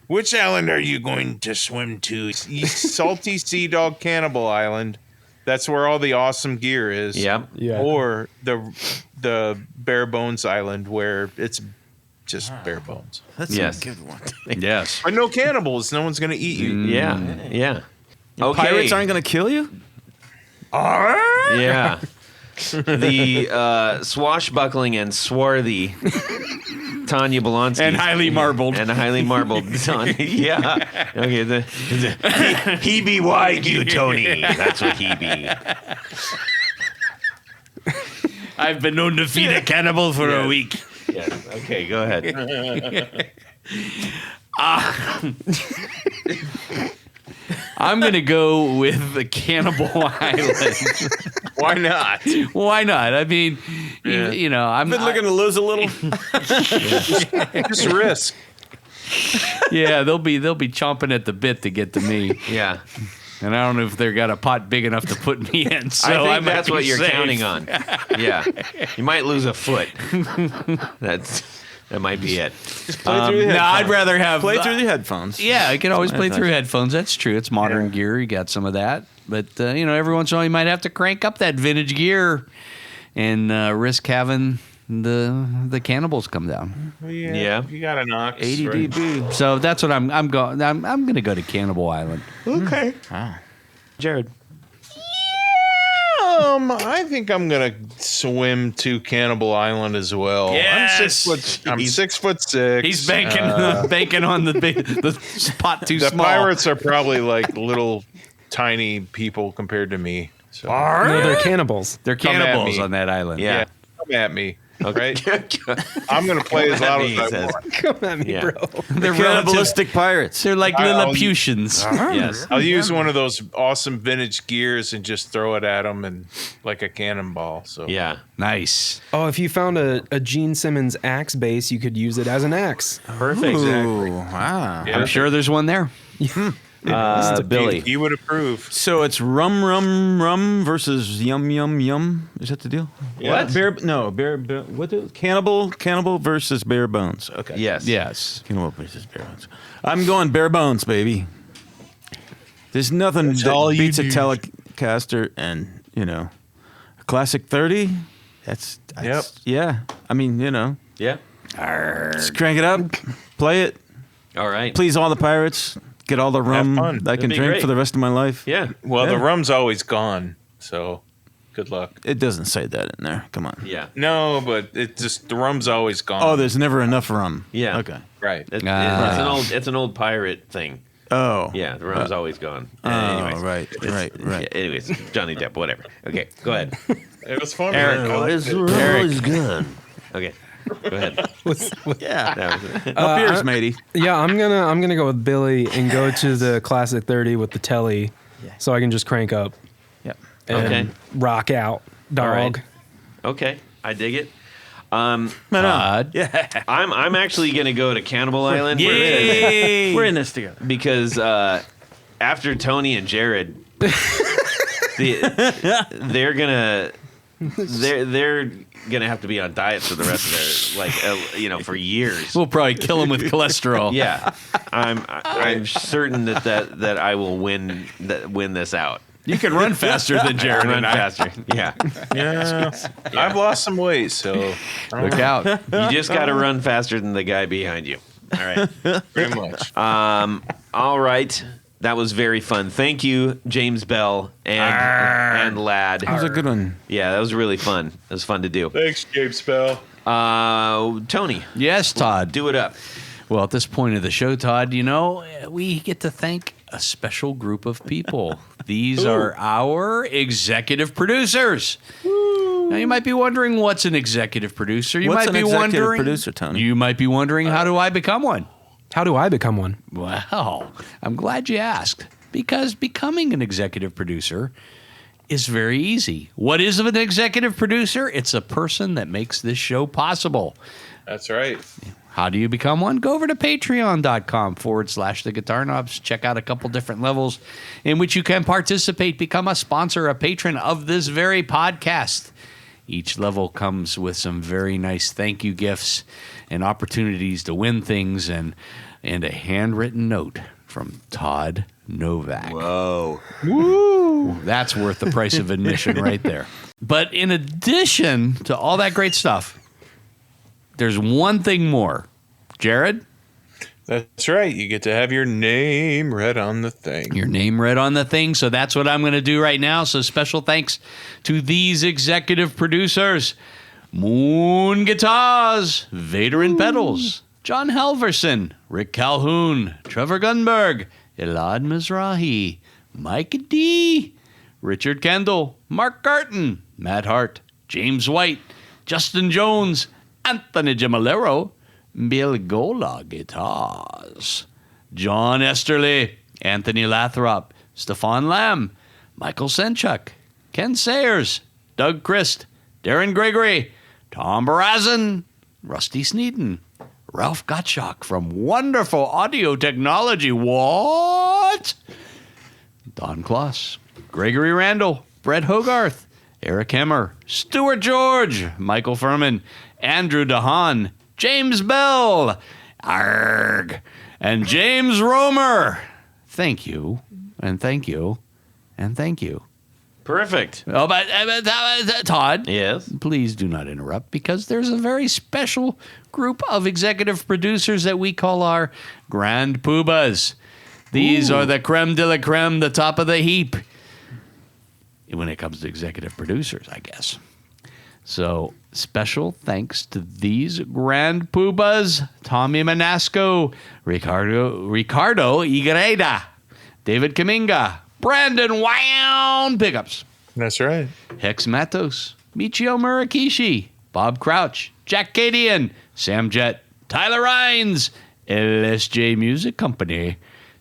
Which island are you going to swim to? Salty Sea Dog Cannibal Island. That's where all the awesome gear is. Yep. Yeah. Or the Bare Bones Island where it's just bare bones. That's Yes. a good one. Yes. But no cannibals. No one's going to eat you. Yeah. Yeah. Okay. Pirates aren't going to kill you? Yeah. The swashbuckling and swarthy Tanya Bolonsky. And highly marbled. And highly marbled Tanya. Yeah. Okay. He be wide, you, Tony. That's what he be. I've been known to feed a cannibal for a week. Yes. Okay, go ahead. I'm going to go with the Cannibal Island. Why not? Why not? I mean, you know, I'm Been looking to lose a little. Just risk. Yeah, they'll be chomping at the bit to get to me, Yeah. and I don't know if they've got a pot big enough to put me in. So I I think might that's be what you're safe. counting on. Yeah. You might lose a foot. That might be it. Play through the No, I'd rather have Play through the headphones. Yeah, I can always play That's through nice. headphones. That's true. It's modern gear. You got some of that, but you know, every once in a while you might have to crank up that vintage gear and risk having the cannibals come down. Yeah. You got a knock. 80 dB. So that's what I'm going. I'm going to go to Cannibal Island. Okay. Wow. Jared. I think I'm gonna swim to Cannibal Island as well. Yes! I'm 6'6". He's banking on the pot too small. The pirates are probably like little tiny people compared to me. So No, they're cannibals. They're Come at cannibals me. on that island. yeah, come at me. Right? I'm gonna play as loud as I want. Come at me, Yeah. bro. They're Cannibalistic pirates. They're like Lilliputians. Yes. I'll use one of those awesome vintage gears and just throw it at them and like a cannonball. So Yeah. Nice. Oh, if you found a Gene Simmons axe base, you could use it as an axe. Perfect. Ooh, wow. Yeah. I'm sure there's one there. Billy. you would approve. So it's rum versus yum. Is that the deal? What? Bear? What? Cannibal versus bare bones. Okay. Yes. Yes. Cannibal versus bare bones. I'm going bare bones, baby. There's nothing all that you beats a need. Telecaster and a classic 30. Yep. Yeah. I mean, Yeah. just crank it up, play it, All right. please all the pirates, get all the rum fun. that I can That'd be drink great. for the rest of my life. Yeah. Well, Yeah. the rum's always gone. So good luck. It doesn't say that in there. Come on. Yeah. No, but the rum's always gone. Oh, there's never enough rum. Yeah. Okay. right. It's an old pirate thing. Oh. Yeah, the rum's always gone. Oh, Anyways. right. Yeah, anyways, Johnny Depp, whatever. Okay, go ahead. It was fun. Eric. Eric. Good. Okay, go ahead. Yeah. That was it. Up yours, matey. Yeah, I'm gonna go with Billy and go to the classic 30 with the telly, so I can just crank up Yep. and Okay. rock out, dog. All right. Okay, I dig it. Todd. I'm actually gonna go to Cannibal Island. Yay! We're in this together. Because after Tony and Jared, they're gonna have to be on diets for the rest of their for years. We'll probably kill him with cholesterol. Yeah, I'm certain that I will win this out. You can run faster than Jared Run and I. faster. Yeah, Yeah. I've lost some weight, so Look out. you just got to run faster than the guy behind you. All right. pretty much. All right. That was very fun. Thank you, James Bell and Lad. That was a good one. Yeah, that was really fun. It was fun to do. Thanks, Gabe Spell. Tony, Yes, Todd. do it up. Well, at this point of the show, Todd, we get to thank a special group of people. These are our executive producers. Now, you might be wondering, what's an executive producer? You What's might an be executive wondering, producer, Tony? You might be wondering, how do I become one? How do I become one? Well, I'm glad you asked, because becoming an executive producer is very easy. What is an executive producer? It's a person that makes this show possible. That's right. How do you become one? Go over to patreon.com/the Guitar Knobs. Check out a couple different levels in which you can participate. Become a sponsor, a patron of this very podcast. Each level comes with some very nice thank you gifts and opportunities to win things and a handwritten note from Todd Novak. Whoa. Woo! That's worth the price of admission right there. But in addition to all that great stuff, there's one thing more. Jared? That's right. You get to have your name read on the thing. Your name read on the thing, so that's what I'm going to do right now. So special thanks to these executive producers. Moon Guitars, Vader and Pedals, John Halverson, Rick Calhoun, Trevor Gunberg, Elad Mizrahi, Mike D, Richard Kendall, Mark Garton, Matt Hart, James White, Justin Jones, Anthony Gemalero, Bill Gola Guitars, John Esterly, Anthony Lathrop, Stefan Lamb, Michael Senchuk, Ken Sayers, Doug Christ, Darren Gregory, Tom Barazin, Rusty Sneeden, Ralph Gottschalk from Wonderful Audio Technology. What? Don Kloss, Gregory Randall, Brett Hogarth, Eric Hemmer, Stuart George, Michael Furman, Andrew DeHaan, James Bell, Arg, and James Romer. Thank you, and thank you, and thank you. Perfect. Oh, but Todd, Yes. please do not interrupt, because there's a very special group of executive producers that we call our Grand Poobahs. These are the creme de la creme, the top of the heap. when it comes to executive producers, I guess. So special thanks to these grand poobas: Tommy Manasco, Ricardo Igreda, David Kaminga, Brandon Wound Pickups, That's right. Hex Matos, Michio Murakishi, Bob Crouch, Jack Cadian, Sam Jett, Tyler Rhines, LSJ Music Company,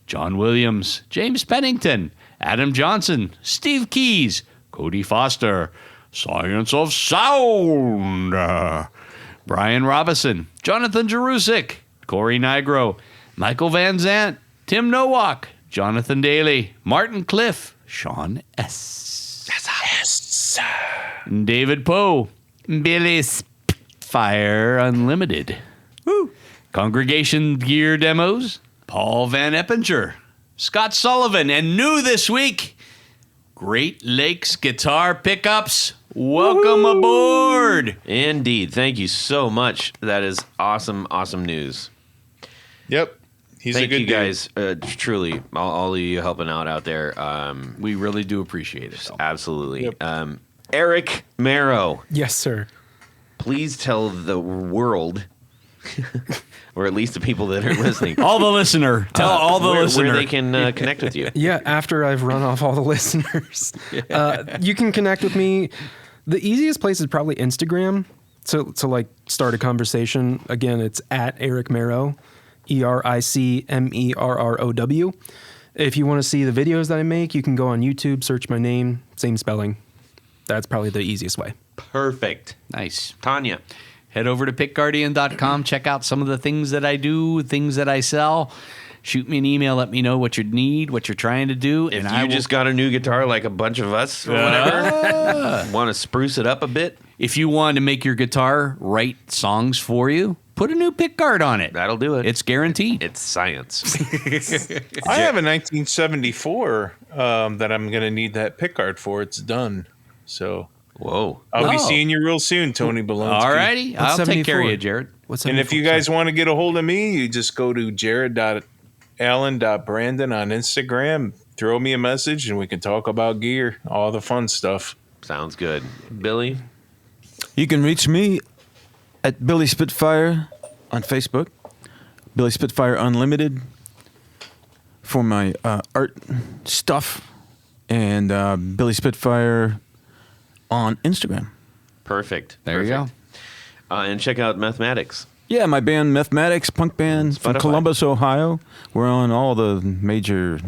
John Williams, James Pennington, Adam Johnson, Steve Keys, Cody Foster, Science of Sound, Brian Robison, Jonathan Jerusik, Corey Nigro, Michael Van Zant, Tim Nowak, Jonathan Daly, Martin Cliff, Sean S. Yes. David Poe, Billy Spitfire Unlimited, Woo. Congregation Gear Demos, Paul Van Eppinger, Scott Sullivan, and new this week, Great Lakes Guitar Pickups. Welcome aboard. Indeed. Thank you so much. That is awesome, awesome news. Yep. He's Thank a good you guys. Truly, all of you helping out there. We really do appreciate it. Absolutely. Yep. Eric Merrow, Yes, sir. please tell the world, or at least the people that are listening, All the listener. Tell all the listener. where they can connect with you. Yeah, after I've run off all the listeners, you can connect with me. The easiest place is probably Instagram. To like start a conversation. Again, it's at Eric Merrow, EricMerrow. If you want to see the videos that I make, you can go on YouTube, search my name, same spelling. That's probably the easiest way. Perfect. Nice. Tanya. Head over to pickguardian.com. Check out some of the things that I do, things that I sell. Shoot me an email. Let me know what you need, what you're trying to do. If and you just got a new guitar like a bunch of us or whatever, want to spruce it up a bit, if you want to make your guitar write songs for you, put a new pickguard on it. that'll do it. It's guaranteed. It's science. I have a 1974 that I'm going to need that pickguard for. It's done. So Whoa. I'll be Oh. seeing you real soon, Tony Baloney. All righty. I'll take care of 74? you, Jared. What's And if you guys want to get a hold of me, you just go to jared.allen.brandon on Instagram. Throw me a message and we can talk about gear, all the fun stuff. Sounds good. Billy? You can reach me at Billy Spitfire on Facebook, Billy Spitfire Unlimited for my art stuff, and Billy Spitfire on Instagram. Perfect. There you go. And check out Mathematics. Yeah, my band Mathematics, punk band from Spotify. Columbus, Ohio. We're on all the major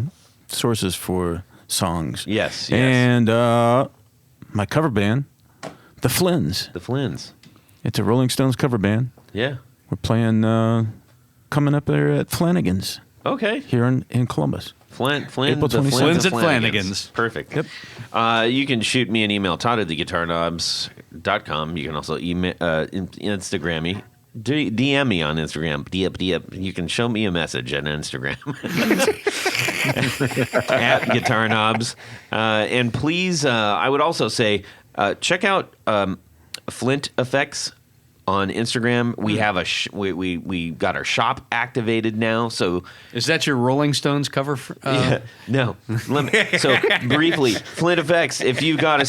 sources for songs. Yes. And my cover band, The Flins. The Flins. It's a Rolling Stones cover band. Yeah. We're playing coming up there at Flanagan's Okay. here in Columbus. Flynn, April the 27th. Flynn's at Flanagan's. Flanagan's. Perfect. Yep. You can shoot me an email, todd@theguitarknobs.com. You can also email, Instagram me. DM me on Instagram. You can show me a message on Instagram at Guitar Knobs. And please, I would also say, check out Flint Effects on Instagram. We have we got our shop activated now. So Is that your Rolling Stones cover? no. So briefly, Flint Effects. If you've got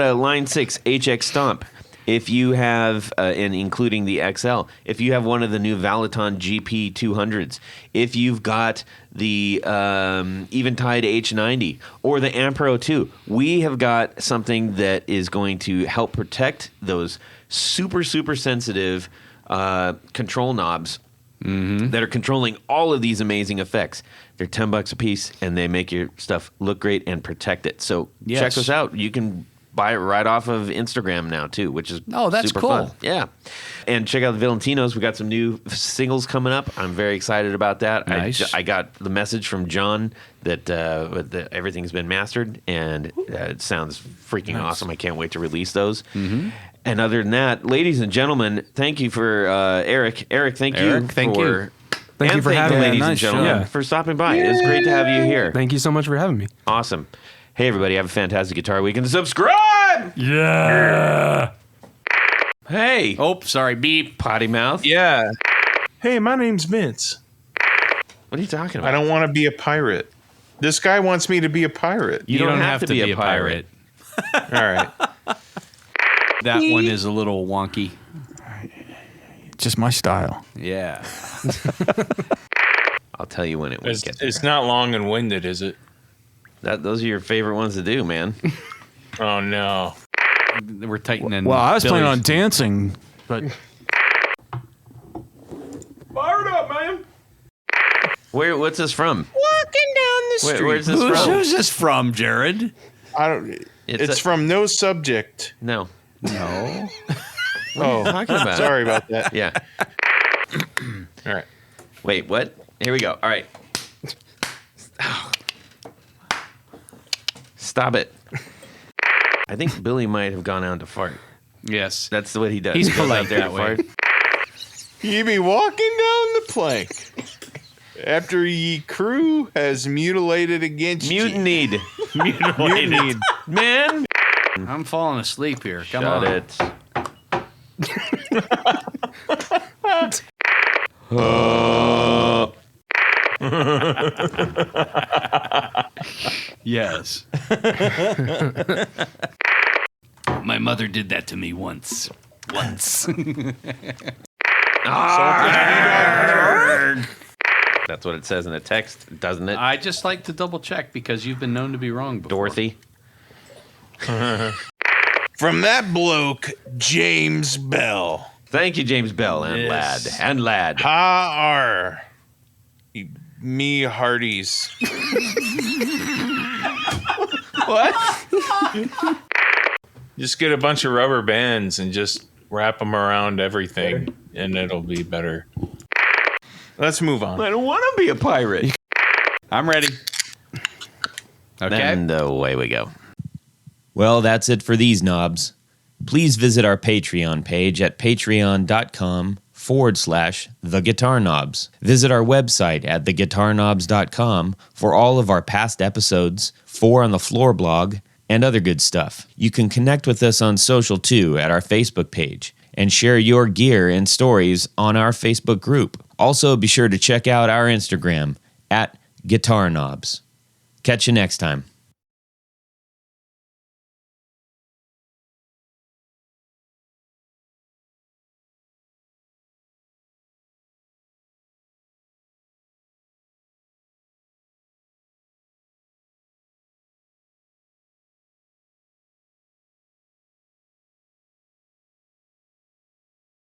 a Line 6 HX Stomp, if you have, and including the XL, if you have one of the new Valiton GP 200s, if you've got the Eventide H90 or the Ampro 2, we have got something that is going to help protect those super, super sensitive control knobs that are controlling all of these amazing effects. They're $10 a piece, and they make your stuff look great and protect it. So check us out. You can buy it right off of Instagram now too, which is that's super cool. fun. Yeah, and check out the Valentinos. We got some new singles coming up. I'm very excited about that. Nice. I got the message from John that everything's been mastered, and it sounds freaking awesome. I can't wait to release those. Mm-hmm. And other than that, ladies and gentlemen, thank you for Eric. Eric, thank you for Thank you for having me. ladies and Nice gentlemen, show. for stopping by. It was great to have you here. Thank you so much for having me. Awesome. Hey, everybody, have a fantastic Guitar Week and subscribe! Yeah. Hey! Oh, sorry. Beep. Potty mouth. Yeah. Hey, my name's Vince. What are you talking about? I don't want to be a pirate. This guy wants me to be a pirate. You don't have to be a pirate. All right. That one is a little wonky. Just my style. Yeah. I'll tell you when it would get there. It's not long and winded, is it? Those are your favorite ones to do, man. Oh, no. We're tightening. Well, I was planning on Billy's- dancing, but Fire it up, man. What's this from? Walking down the street. Where's this from? Who's this from, Jared? I don't. It's a- from No Subject. No. No. Oh, Talking about? sorry about that. Yeah. All right. Wait, what? Here we go. All right. Stop it. I think Billy might have gone out to fart. Yes. That's what he does. He's He goes polite out there that to way. fart. Ye be walking down the plank after ye crew has mutilated against Mutinied. Mutinied. Man. I'm falling asleep here. Come Shut on. it. Yes. My mother did that to me once. Once. That's what it says in the text, doesn't it? I just like to double check because you've been known to be wrong before. Dorothy. From that bloke, James Bell. Thank you, James Bell and Yes. lad. Ha are me hearties. What? Just get a bunch of rubber bands and just wrap them around everything, and it'll be better. Let's move on. I don't want to be a pirate. I'm ready. Okay. And away we go. Well, that's it for these knobs. Please visit our Patreon page at patreon.com/theguitarknobs. Visit our website at theguitarknobs.com for all of our past episodes, 4 on the Floor blog, and other good stuff. You can connect with us on social too at our Facebook page and share your gear and stories on our Facebook group. Also, be sure to check out our Instagram at Guitar Knobs. Catch you next time.